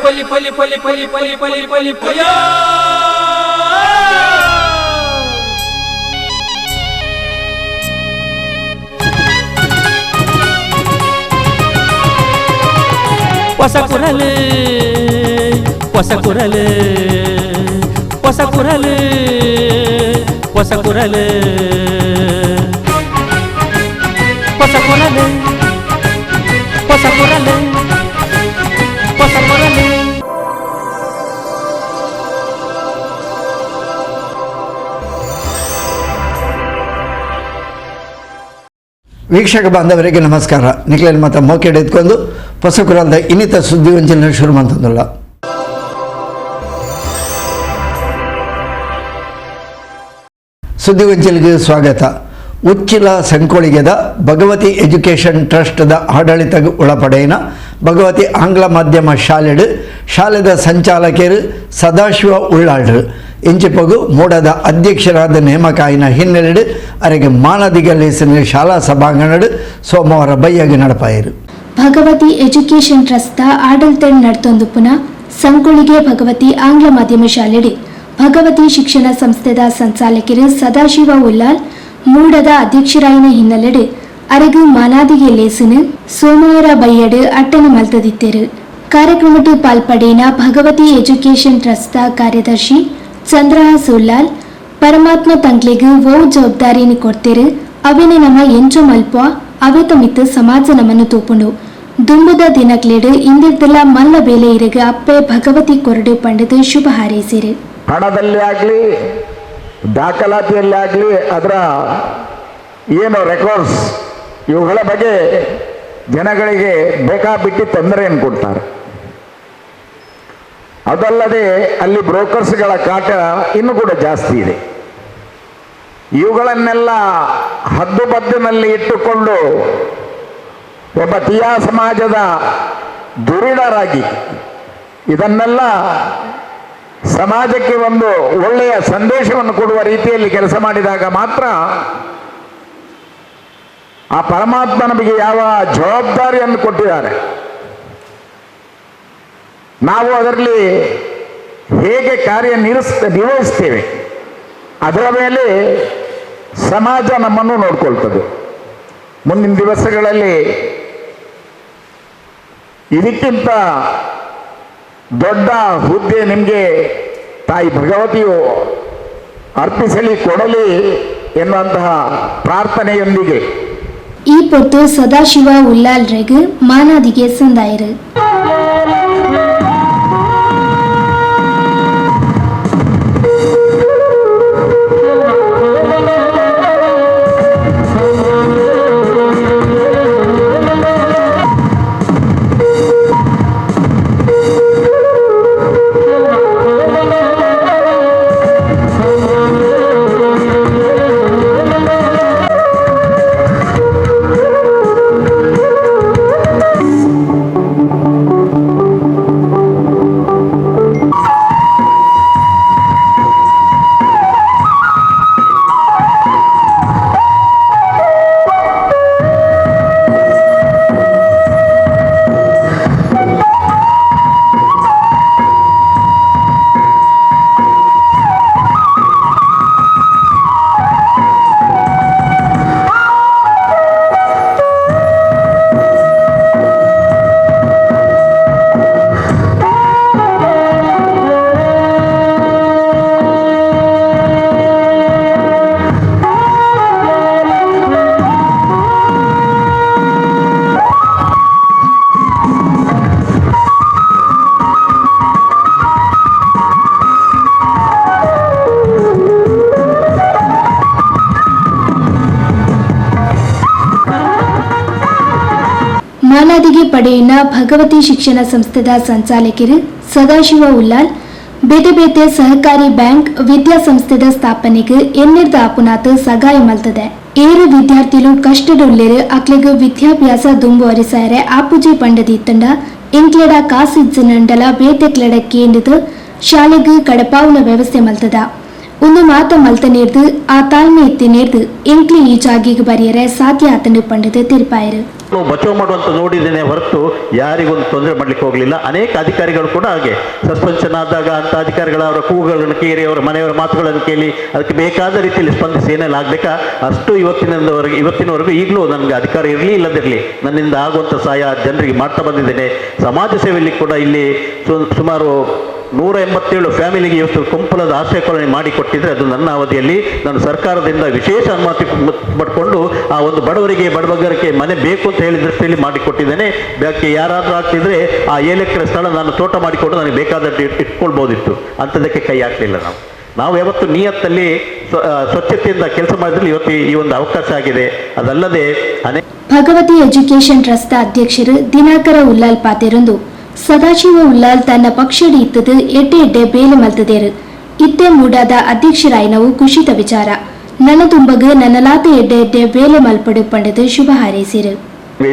ಹೊಸ ಕುರಲು ಹೊಸ ಕುರಲು ಹೊಸ ಕುರಲು ಹೊಸ ಕುರಲು ಹೊಸ ಕುರಲು ಹೊಸ ಕುರಲು ಹೊಸ ಕುರಲು. ವೀಕ್ಷಕ ಬಾಂಧವರಿಗೆ ನಮಸ್ಕಾರ. ನಿಖಿಲ್ ಮತ್ತು ಮೋಕೆಡ್ ಎತ್ಕೊಂಡು ಹೊಸ ಕುರಾಲ್ದ ಇನ್ನಿತ ಸುದ್ದಿ ವಂಚನೆ ಶುರು ಮಾಡ್ತಂದಲ್ಲ. ಸುದ್ದಿ ವಂಚನೆಗೆ ಸ್ವಾಗತ. ಉಚ್ಚಿಲ ಸಂಕೋಳಿಗೆದ ಭಗವತಿ ಎಜುಕೇಷನ್ ಟ್ರಸ್ಟ್ದ ಆಡಳಿತಕ್ಕೆ ಒಳಪಡೆಯಿನ ಭಗವತಿ ಆಂಗ್ಲ ಮಾಧ್ಯಮ ಶಾಲೆದ ಸಂಚಾಲಕರು ಸದಾಶಿವ ಉಳ್ಳಾಳ್ರು ಇಂಚಿಪಗು ಮೂಡದ ಅಧ್ಯಕ್ಷರಾದ ನೇಮಕಾಯಿನ ಹಿನ್ನೆಲೆ ಅವರಿಗೆ ಮಾನದಿಗಲೇಸಿನ ಶಾಲಾ ಸಭಾಂಗಣ ಸೋಮವಾರ ಬೈಯಾಗಿ ನಡಪಾಯಿರು. ಭಗವತಿ ಎಜುಕೇಷನ್ ಟ್ರಸ್ಟ್ ಆಡಳಿತ ನಡ್ತೊಂದು ಪುನಃ ಸಂಕೋಳಿಗೆ ಭಗವತಿ ಆಂಗ್ಲ ಮಾಧ್ಯಮ ಶಾಲೆಡೆ ಭಗವತಿ ಶಿಕ್ಷಣ ಸಂಸ್ಥೆದ ಸಂಚಾಲಕರು ಸದಾಶಿವ ಉಲ್ಲಾಲ್ ಮೂಡದ ಅಧ್ಯಕ್ಷರಾಯಿನ ಹಿನ್ನೆಲೆಡೆ ಅರೆಗು ಮಾನಾದಿಗೆ ಲೇಸಿನ ಸೋಮವಾರ ಬೈಯಡು ಅಟ್ಟನೆ ಮಲ್ತದಿತ್ತೇರು. ಕಾರ್ಯಕ್ರಮಕ್ಕೆ ಪಾಲ್ಪಡೇನ ಭಗವತಿ ಎಜುಕೇಷನ್ ಟ್ರಸ್ಟ್ ಕಾರ್ಯದರ್ಶಿ ಚಂದ್ರಹಾಸ್ ಉಲ್ಲಾಲ್ ಪರಮಾತ್ಮ ತಂಗ್ಲೆಗೂ ಓ ಜವಾಬ್ದಾರಿಯನ್ನು ಕೊಡ್ತೇರು. ಅವೇನೆ ನಮ್ಮ ಎಂಚು ಮಲ್ಪ ಅವೇತ ಮಿತ್ತು ಸಮಾಜ ನಮ್ಮನ್ನು ತೂಪುಂಡು ದುಂಬುದ ದಿನಕ್ಲೇಡು ಇಂದಿರ್ದೆಲ್ಲ ಮಲ್ಲ ಬೇಲೆ ಇರಗ ಅಪ್ಪೆ ಭಗವತಿ ಕೊರಡು ಪಂಡದು ಶುಭ ಹಾರೈಸಿರು. ಹಣದಲ್ಲಿ ಆಗಲಿ ದಾಖಲಾತಿಯಲ್ಲಿ ಆಗಲಿ ಅದರ ಏನು ರೆಕಾರ್ಡ್ಸ್ ಇವುಗಳ ಬಗ್ಗೆ ಜನಗಳಿಗೆ ಬೇಕಾಬಿಟ್ಟು ತೊಂದರೆಯನ್ನು ಕೊಡ್ತಾರೆ. ಅದಲ್ಲದೆ ಅಲ್ಲಿ ಬ್ರೋಕರ್ಸ್ಗಳ ಕಾಟ ಇನ್ನೂ ಕೂಡ ಜಾಸ್ತಿ ಇದೆ. ಇವುಗಳನ್ನೆಲ್ಲ ಹದ್ದುಬದ್ದಿನಲ್ಲಿ ಇಟ್ಟುಕೊಂಡು ಒಬ್ಬ ತೀಯಾ ಸಮಾಜದ ಧುರೀಣರಾಗಿ ಇದನ್ನೆಲ್ಲ ಸಮಾಜಕ್ಕೆ ಒಂದು ಒಳ್ಳೆಯ ಸಂದೇಶವನ್ನು ಕೊಡುವ ರೀತಿಯಲ್ಲಿ ಕೆಲಸ ಮಾಡಿದಾಗ ಮಾತ್ರ ಆ ಪರಮಾತ್ಮ ನಮಗೆ ಯಾವ ಜವಾಬ್ದಾರಿಯನ್ನು ಕೊಟ್ಟಿದ್ದಾರೆ ನಾವು ಅದರಲ್ಲಿ ಹೇಗೆ ನಿರ್ವಹಿಸ್ತೇವೆ ಅದರ ಮೇಲೆ ಸಮಾಜ ನಮ್ಮನ್ನು ನೋಡ್ಕೊಳ್ತದೆ. ಮುಂದಿನ ದಿವಸಗಳಲ್ಲಿ ಇದಕ್ಕಿಂತ ದೊಡ್ಡ ಹುದ್ದೆ ನಿಮಗೆ ತಾಯಿ ಭಗವತಿಯು ಅರ್ಪಿಸಲಿ ಕೊಡಲಿ ಎನ್ನುವಂತಹ ಪ್ರಾರ್ಥನೆಯೊಂದಿಗೆ ಈ ಪೊತ್ತು ಸದಾಶಿವ ಉಲ್ಲಾಲ್ರೆಗೂ ಮಾನಾದಿಗೆ ಸಂದಾಯರು. ಮಾನಾದಿಗೆ ಪಡೆಯಿನ ಭಗವತಿ ಶಿಕ್ಷಣ ಸಂಸ್ಥೆದ ಸಂಚಾಲಕರು ಸದಾಶಿವ ಉಲ್ಲಾಲ್ ಬೇತೆ ಬೇತೆ ಸಹಕಾರಿ ಬ್ಯಾಂಕ್ ವಿದ್ಯಾಸಂಸ್ಥೆದ ಸ್ಥಾಪನೆಗೆ ಎನ್ನಿರ್ದ ಆಪುನಾತ್ ಸಗಾಯ ಮಲ್ತದೆ. ಏರು ವಿದ್ಯಾರ್ಥಿಗಳು ಕಷ್ಟಡುಳ್ಳೇರು ಅಕ್ಲೆಗ್ ವಿದ್ಯಾಭ್ಯಾಸ ದುಂಬುವರಿಸಾರೆ ಆಪುಜಿ ಪಂಡದಿ ತಂಡ ಇಂಕ್ಲೆಡ ಕಾಸಿಜ್ಜನಂಡಲ ಬೇತೆ ಕ್ಲೆಡ ಕೇಂದ್ರದ ಶಾಲೆಗೆ ಕಡಪಾವುನ ವ್ಯವಸ್ಥೆ ಮಲ್ತದ. ಒಂದು ಮಾತ ಮಲ್ತ ನೇರ್ದು ಆ ತಾಳ್ಮೆ ಎತ್ತಿ ನೇರ್ದು ಎಂಕ್ಲಿ ಈ ಜಾಗಿಗೆ ಬರೆಯರೆ ಸಾಧ್ಯ ಆತನು ಪಂಡದು ತಿರುಪಾಯರು. ಬಚಾವ್ ಮಾಡುವಂತ ನೋಡಿದ್ದೇನೆ ಹೊರತು ಯಾರಿಗೊಂದು ತೊಂದರೆ ಮಾಡ್ಲಿಕ್ಕೆ ಹೋಗಲಿಲ್ಲ. ಅನೇಕ ಅಧಿಕಾರಿಗಳು ಕೂಡ ಹಾಗೆ ಸಸ್ಪೆನ್ಷನ್ ಆದಾಗ ಅಂತ ಅಧಿಕಾರಿಗಳ ಅವರ ಕೂಗುಗಳನ್ನು ಕೇಳಿ ಅವರ ಮನೆಯವರ ಮಾತುಗಳನ್ನು ಕೇಳಿ ಅದಕ್ಕೆ ಬೇಕಾದ ರೀತಿಯಲ್ಲಿ ಸ್ಪಂದಿಸಿ ಏನೆಲ್ಲ ಆಗ್ಬೇಕಾ ಅಷ್ಟು ಇವತ್ತಿನವರೆಗೂ ಈಗಲೂ ನನಗೆ ಅಧಿಕಾರ ಇರಲಿ ಇಲ್ಲದಿರಲಿ ನನ್ನಿಂದ ಆಗುವಂಥ ಸಹಾಯ ಜನರಿಗೆ ಮಾಡ್ತಾ ಬಂದಿದ್ದೇನೆ. ಸಮಾಜ ಸೇವೆಯಲ್ಲಿ ಕೂಡ ಇಲ್ಲಿ ಸುಮಾರು 187 ಫ್ಯಾಮಿಲಿಗೆ ಇವತ್ತು ಕುಂಪಲದ ಆಶ್ರಯ ಕಾಲೋನಿ ಮಾಡಿಕೊಟ್ಟಿದ್ರೆ ಅದು ನನ್ನ ಅವಧಿಯಲ್ಲಿ ನಾನು ಸರ್ಕಾರದಿಂದ ವಿಶೇಷ ಅನುಮತಿ ಪಡ್ಕೊಂಡು ಆ ಒಂದು ಬಡವರಿಗೆ ಮನೆ ಬೇಕು ಅಂತ ಹೇಳಿ ದೃಷ್ಟಿಯಲ್ಲಿ ಮಾಡಿಕೊಟ್ಟಿದ್ದೇನೆ. ಬ್ಯಾಕೆ ಯಾರಾದರೂ ಆಗ್ತಿದ್ರೆ ಆ 7 ಎಕರೆ ಸ್ಥಳ ನಾನು ತೋಟ ಮಾಡಿಕೊಂಡು ನನಗೆ ಬೇಕಾದಷ್ಟು ಇಟ್ಕೊಳ್ಬೋದಿತ್ತು. ಅಂಥದಕ್ಕೆ ಕೈ ಹಾಕಲಿಲ್ಲ. ನಾವು ಯಾವತ್ತು ನಿಯತ್ತಲ್ಲಿ ಸ್ವಚ್ಛತೆಯಿಂದ ಕೆಲಸ ಮಾಡಿದ್ರೆ ಇವತ್ತು ಈ ಒಂದು ಅವಕಾಶ ಆಗಿದೆ. ಅದಲ್ಲದೆ ಭಗವತಿ ಎಜುಕೇಶನ್ ಟ್ರಸ್ಟ್ ಅಧ್ಯಕ್ಷರು ದಿನಾಕರ ಉಲ್ಲಾಲ್ ಪಾತೆರೊಂದು ಸದಾಶಿವ ಉಲ್ಲಾಲ್ ತನ್ನ ಪಕ್ಷಡಿ ಇತ್ತದು ಎಡ್ಡೆ ಬೇಲೆ ಮಲ್ತದೇರು ಇತ್ತೆ ಮೂಡಾದ ಅಧ್ಯಕ್ಷರಾಯನವು ಖುಷಿತ ವಿಚಾರ ನನ್ನ ತುಂಬಗ ನನ್ನಲಾತ ಎಡ್ಡೆ ಬೇಲೆ ಮಲ್ಪಡು ಪಂಡದು ಶುಭ ಹಾರೈಸಿರು.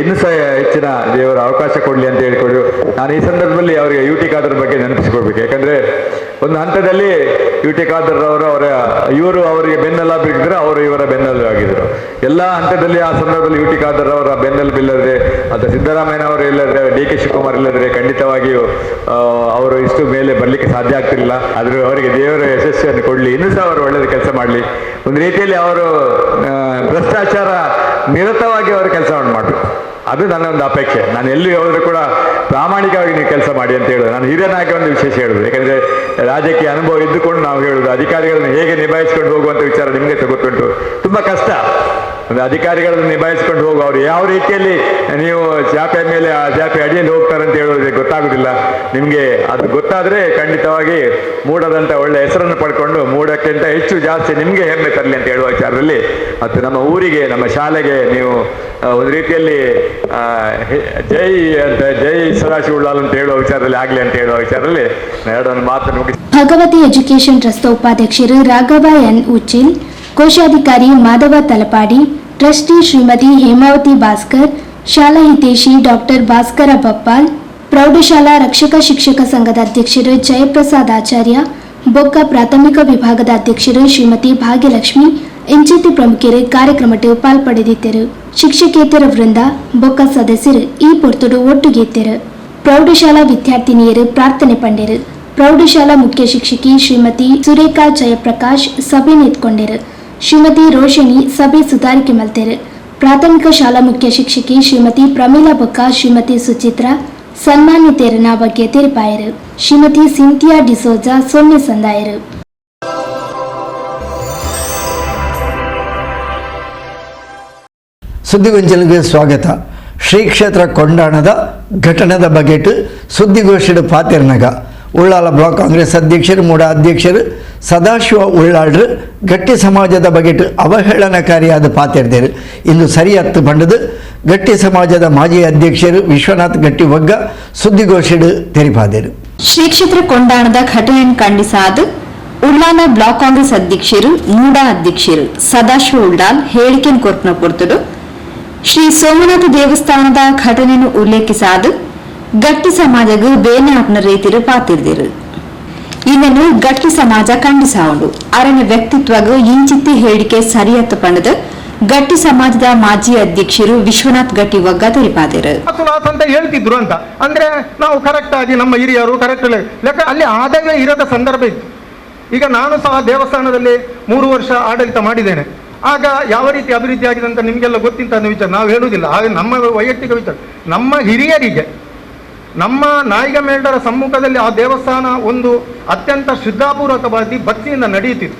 ಇನ್ನೂ ಸಹ ಹೆಚ್ಚಿನ ದೇವರ ಅವಕಾಶ ಕೊಡಲಿ ಅಂತ ಹೇಳಿಕೊಂಡು ನಾನು ಈ ಸಂದರ್ಭದಲ್ಲಿ ಅವರಿಗೆ ಯು ಟಿ ಖಾದರ್ ಬಗ್ಗೆ ನೆನಪಿಸಿಕೊಡ್ಬೇಕು. ಯಾಕಂದರೆ ಒಂದು ಹಂತದಲ್ಲಿ ಯು ಟಿ ಖಾದರ್ ಇವರು ಅವರಿಗೆ ಬೆನ್ನೆಲುಬಿದ್ದರೆ ಅವರು ಇವರ ಬೆನ್ನೆಲುಬು ಆಗಿದ್ದರು. ಎಲ್ಲ ಹಂತದಲ್ಲಿ ಆ ಸಂದರ್ಭದಲ್ಲಿ ಯು ಟಿ ಖಾದರ್ ಅವರ ಬೆನ್ನೆಲುಬು ಇಲ್ಲದ್ರೆ ಅಥವಾ ಸಿದ್ದರಾಮಯ್ಯನವರು ಇಲ್ಲದ್ರೆ ಡಿ ಕೆ ಶಿವಕುಮಾರ್ ಇಲ್ಲದ್ರೆ ಖಂಡಿತವಾಗಿಯೂ ಅವರು ಇಷ್ಟು ಮೇಲೆ ಬರಲಿಕ್ಕೆ ಸಾಧ್ಯ ಆಗ್ತಿರಲಿಲ್ಲ. ಆದರೂ ಅವರಿಗೆ ದೇವರ ಯಶಸ್ಸನ್ನು ಕೊಡಲಿ, ಇನ್ನೂ ಸಹ ಅವರು ಒಳ್ಳೆಯದು ಕೆಲಸ ಮಾಡಲಿ. ಒಂದು ರೀತಿಯಲ್ಲಿ ಅವರು ಭ್ರಷ್ಟಾಚಾರ ನಿರತವಾಗಿ ಅವರು ಕೆಲಸವನ್ನು ಮಾಡಬೇಕು, ಅದು ನನ್ನ ಒಂದು ಅಪೇಕ್ಷೆ. ನಾನು ಎಲ್ಲಿ ಹೋದರೂ ಕೂಡ ಪ್ರಾಮಾಣಿಕವಾಗಿ ನೀವು ಕೆಲಸ ಮಾಡಿ ಅಂತ ಹೇಳೋದು. ನಾನು ಹಿರಿಯ ನಾಯಕ ಒಂದು ವಿಶೇಷ ಹೇಳೋದು, ಯಾಕಂದರೆ ರಾಜಕೀಯ ಅನುಭವ ಇದ್ದುಕೊಂಡು ನಾವು ಹೇಳೋದು ಅಧಿಕಾರಿಗಳನ್ನು ಹೇಗೆ ನಿಭಾಯಿಸ್ಕೊಂಡು ಹೋಗುವಂಥ ವಿಚಾರ ನಿಮಗೆ ಗೊತ್ತುಂಟು. ತುಂಬ ಕಷ್ಟ ಒಂದು ಅಧಿಕಾರಿಗಳನ್ನು ನಿಭಾಯಿಸ್ಕೊಂಡು ಹೋಗು. ಅವರು ಯಾವ ರೀತಿಯಲ್ಲಿ ನೀವು ಚಾಪೆ ಮೇಲೆ ಆ ಚಾಪೆ ಅಡಿಯಲ್ಲಿ ಹೋಗ್ತಾರೆ ಅಂತ ಹೇಳೋದು ಗೊತ್ತಾಗೋದಿಲ್ಲ ನಿಮಗೆ. ಅದು ಗೊತ್ತಾದರೆ ಖಂಡಿತವಾಗಿ ಮೂಡದಂಥ ಒಳ್ಳೆ ಹೆಸರನ್ನು ಪಡ್ಕೊಂಡು ಮೂಡಕ್ಕಿಂತ ಹೆಚ್ಚು ಜಾಸ್ತಿ ನಿಮಗೆ ಹೆಮ್ಮೆ ತರಲಿ ಅಂತ ಹೇಳುವ ವಿಚಾರದಲ್ಲಿ ಮತ್ತು ನಮ್ಮ ಊರಿಗೆ ನಮ್ಮ ಶಾಲೆಗೆ ನೀವು ಒಂದು ರೀತಿಯಲ್ಲಿ ಜೈ ಸದಾಶಿವ ಉಳ್ಳಾಲ್ ಅಂತ ಹೇಳುವ ವಿಚಾರದಲ್ಲಿ ಆಗಲಿ ಅಂತ ಹೇಳುವ ವಿಚಾರದಲ್ಲಿ ಎರಡನ್ನು ಮಾತನ್ನು ಮುಗಿಸಿ. ಭಗವತಿ ಎಜುಕೇಶನ್ ಟ್ರಸ್ಟ್ ಉಪಾಧ್ಯಕ್ಷರು ರಾಘವ ಎನ್ ಉಚ್ಚಿಲ್, ಕೋಶಾಧಿಕಾರಿ ಮಾಧವ ತಲಪಾಡಿ, ಟ್ರಸ್ಟಿ ಶ್ರೀಮತಿ ಹೇಮಾವತಿ ಭಾಸ್ಕರ್, ಶಾಲಾ ಹಿತೈಷಿ ಡಾಕ್ಟರ್ ಭಾಸ್ಕರ ಬಪ್ಪಾಲ್, ಪ್ರೌಢಶಾಲಾ ರಕ್ಷಕ ಶಿಕ್ಷಕ ಸಂಘದ ಅಧ್ಯಕ್ಷರು ಜಯಪ್ರಸಾದ್ ಆಚಾರ್ಯ, ಬೊಕ್ಕ ಪ್ರಾಥಮಿಕ ವಿಭಾಗದ ಅಧ್ಯಕ್ಷರು ಶ್ರೀಮತಿ ಭಾಗ್ಯಲಕ್ಷ್ಮಿ ಎಂಚಿತಿ ಪ್ರಮುಖರು ಕಾರ್ಯಕ್ರಮಕ್ಕೆ ಪಾಲ್ಪಡೆದಿದ್ದರು. ಶಿಕ್ಷಕೇತರ ವೃಂದ ಬೊಕ್ಕ ಸದಸ್ಯರು ಈ ಪೊರ್ತುಡು ಒಟ್ಟುಗೆತ್ತರು. ಪ್ರೌಢಶಾಲಾ ವಿದ್ಯಾರ್ಥಿನಿಯರು ಪ್ರಾರ್ಥನೆ ಪಂಡೆರು. ಪ್ರೌಢಶಾಲಾ ಮುಖ್ಯ ಶಿಕ್ಷಕಿ ಶ್ರೀಮತಿ ಸುರೇಖಾ ಜಯಪ್ರಕಾಶ್ ಸಭೆ ನಿಂತ್ಕೊಂಡರು. ಶ್ರೀಮತಿ ರೋಷಿಣಿ ಸಭೆ ಸುಧಾರಿಕೆ ಮಲ್ತೆರು. ಪ್ರಾಥಮಿಕ ಶಾಲಾ ಮುಖ್ಯ ಶಿಕ್ಷಕಿ ಶ್ರೀಮತಿ ಪ್ರಮೀಲಾ ಬೊಕ್ಕ, ಶ್ರೀಮತಿ ಸುಚಿತ್ರಾ ಸನ್ಮಾನಿತೆರನ ಬಗ್ಗೆ ತಿರುಪಾಯರು. ಶ್ರೀಮತಿ ಸಿಂಥಿಯಾ ಡಿಸೋಜಾ ಸೊನ್ನೆ ಸಂದಾಯರು. ಸುದ್ದಿಗೊಂಚಲಿಗೆ ಸ್ವಾಗತ. ಶ್ರೀ ಕ್ಷೇತ್ರ ಕೊಂಡಾಣದ ಘಟನೆದ ಬಗೆಟ್ ಸುದ್ದಿಗೋಷ್ಠಿ ಪಾತೆರ್ನಗ ಉಳ್ಳಾಲ ಬ್ಲಾಕ್ ಕಾಂಗ್ರೆಸ್ ಅಧ್ಯಕ್ಷರು ಮೂಡ ಅಧ್ಯಕ್ಷರು ಸದಾಶಿವ ಉಳ್ಳಾಳ್ರು ಗಟ್ಟಿ ಸಮಾಜದ ಬಗೆಟ್ ಅವಹೇಳನಕಾರಿಯಾದ ಪಾತೆರ್ದೇರು ಇಂದು ಸರಿಯತ್ತು ಬಂಡದು ಗಟ್ಟಿ ಸಮಾಜದ ಮಾಜಿ ಅಧ್ಯಕ್ಷರು ವಿಶ್ವನಾಥ್ ಗಟ್ಟಿ ಒಗ್ಗ ಸುದ್ದಿಗೋಷ್ಠಿ ತೆರಿಪಾದರು. ಶ್ರೀ ಕ್ಷೇತ್ರ ಕೊಂಡಾಣದ ಘಟನೆಯನ್ನು ಖಂಡಿಸಾದ ಉಳ್ಳಾಲ ಬ್ಲಾಕ್ ಕಾಂಗ್ರೆಸ್ ಅಧ್ಯಕ್ಷರು ಮೂಡ ಅಧ್ಯಕ್ಷರು ಸದಾಶಿವ ಉಳ್ಳಾಲ್ ಹೇಳಿಕೆ ಕೊರ್ಪನ ಕೊಡ್ತಡು. ಶ್ರೀ ಸೋಮನಾಥ ದೇವಸ್ಥಾನದ ಘಟನೆಯನ್ನು ಉಲ್ಲೇಖಿಸಾದ ಗಟ್ಟಿ ಸಮಾಜಗೂ ಬೇನಾಪ್ನ ರೀತಿರು ಪಾತಿರ್ದಿರು. ಇದನ್ನು ಗಟ್ಟಿ ಸಮಾಜ ಖಂಡಿಸಾವುದು ಅರಣ್ಯ ವ್ಯಕ್ತಿತ್ವಗೂ ಇಂಚಿತ್ತಿ ಹೇಳಿಕೆ ಸರಿಯತ್ತು ಪಂಡದ ಗಟ್ಟಿ ಸಮಾಜದ ಮಾಜಿ ಅಧ್ಯಕ್ಷರು ವಿಶ್ವನಾಥ್ ಗಟ್ಟಿ ಒಗ್ಗ ತಿಳಿಪಾದರು. ಅಂತ ಹೇಳ್ತಿದ್ರು ಅಂತ ಅಂದ್ರೆ ನಾವು ಕರೆಕ್ಟ್ ಆಗಿ ನಮ್ಮ ಹಿರಿಯರು ಕರೆಕ್ಟ್ ಲೆಕ್ಕ ಅಲ್ಲಿ ಆದಾಯ ಇರದ ಸಂದರ್ಭ ಇತ್ತು. ಈಗ ನಾನು ಸಹ ದೇವಸ್ಥಾನದಲ್ಲಿ 3 ವರ್ಷ ಆಡಳಿತ ಮಾಡಿದ್ದೇನೆ. ಆಗ ಯಾವ ರೀತಿ ಅಭಿವೃದ್ಧಿ ಆಗಿದೆ ಅಂತ ನಿಮಗೆಲ್ಲ ಗೊತ್ತಿಂತ ವಿಚಾರ ನಾವು ಹೇಳುವುದಿಲ್ಲ. ಹಾಗೆ ನಮ್ಮ ವೈಯಕ್ತಿಕ ವಿಚಾರ, ನಮ್ಮ ಹಿರಿಯರಿಗೆ ನಮ್ಮ ನಾಯಿಗ ಮೇಲ್ಡರ ಸಮ್ಮುಖದಲ್ಲಿ ಆ ದೇವಸ್ಥಾನ ಒಂದು ಅತ್ಯಂತ ಶ್ರದ್ಧಾಪೂರ್ವಕವಾಗಿ ಭಕ್ತಿಯಿಂದ ನಡೆಯುತ್ತಿತ್ತು.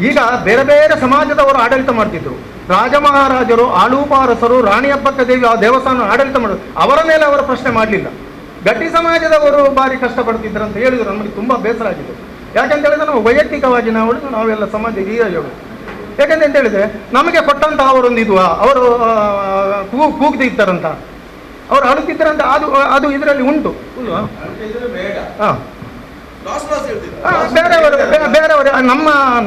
ಈಗ ಬೇರೆ ಬೇರೆ ಸಮಾಜದವರು ಆಡಳಿತ ಮಾಡ್ತಿದ್ರು. ರಾಜ ಮಹಾರಾಜರು, ಆಳೂಪಾರಸರು, ರಾಣಿ ಅಬ್ಬಕ್ಕ ದೇವಿ ಆ ದೇವಸ್ಥಾನ ಆಡಳಿತ ಮಾಡೋದು, ಅವರ ಮೇಲೆ ಅವರ ಪ್ರಶ್ನೆ ಮಾಡಲಿಲ್ಲ. ಗಟ್ಟಿ ಸಮಾಜದವರು ಭಾರಿ ಕಷ್ಟಪಡ್ತಿದ್ರು ಅಂತ ಹೇಳಿದ್ರು. ನಮಗೆ ತುಂಬ ಬೇಸರ ಆಗಿದೆ. ಯಾಕೆಂತ ಹೇಳಿದ್ರೆ ನಾವು ವೈಯಕ್ತಿಕವಾಗಿ ನಾವೆಲ್ಲ ಸಮಾಜ ಹಿರಿಯರು. ಯಾಕೆಂತ ಹೇಳಿದ್ರೆ ನಮಗೆ ಕೊಟ್ಟಂತ ಅವರೊಂದು ಇದು ಅವರು ಕೂಗ್ತಿರ್ತಾರಂತ, ಅವರು ಅಳುತ್ತಿದ್ದಾರಂತ, ಅದು ಇದರಲ್ಲಿ ಉಂಟು. ಬೇರೆಯವರು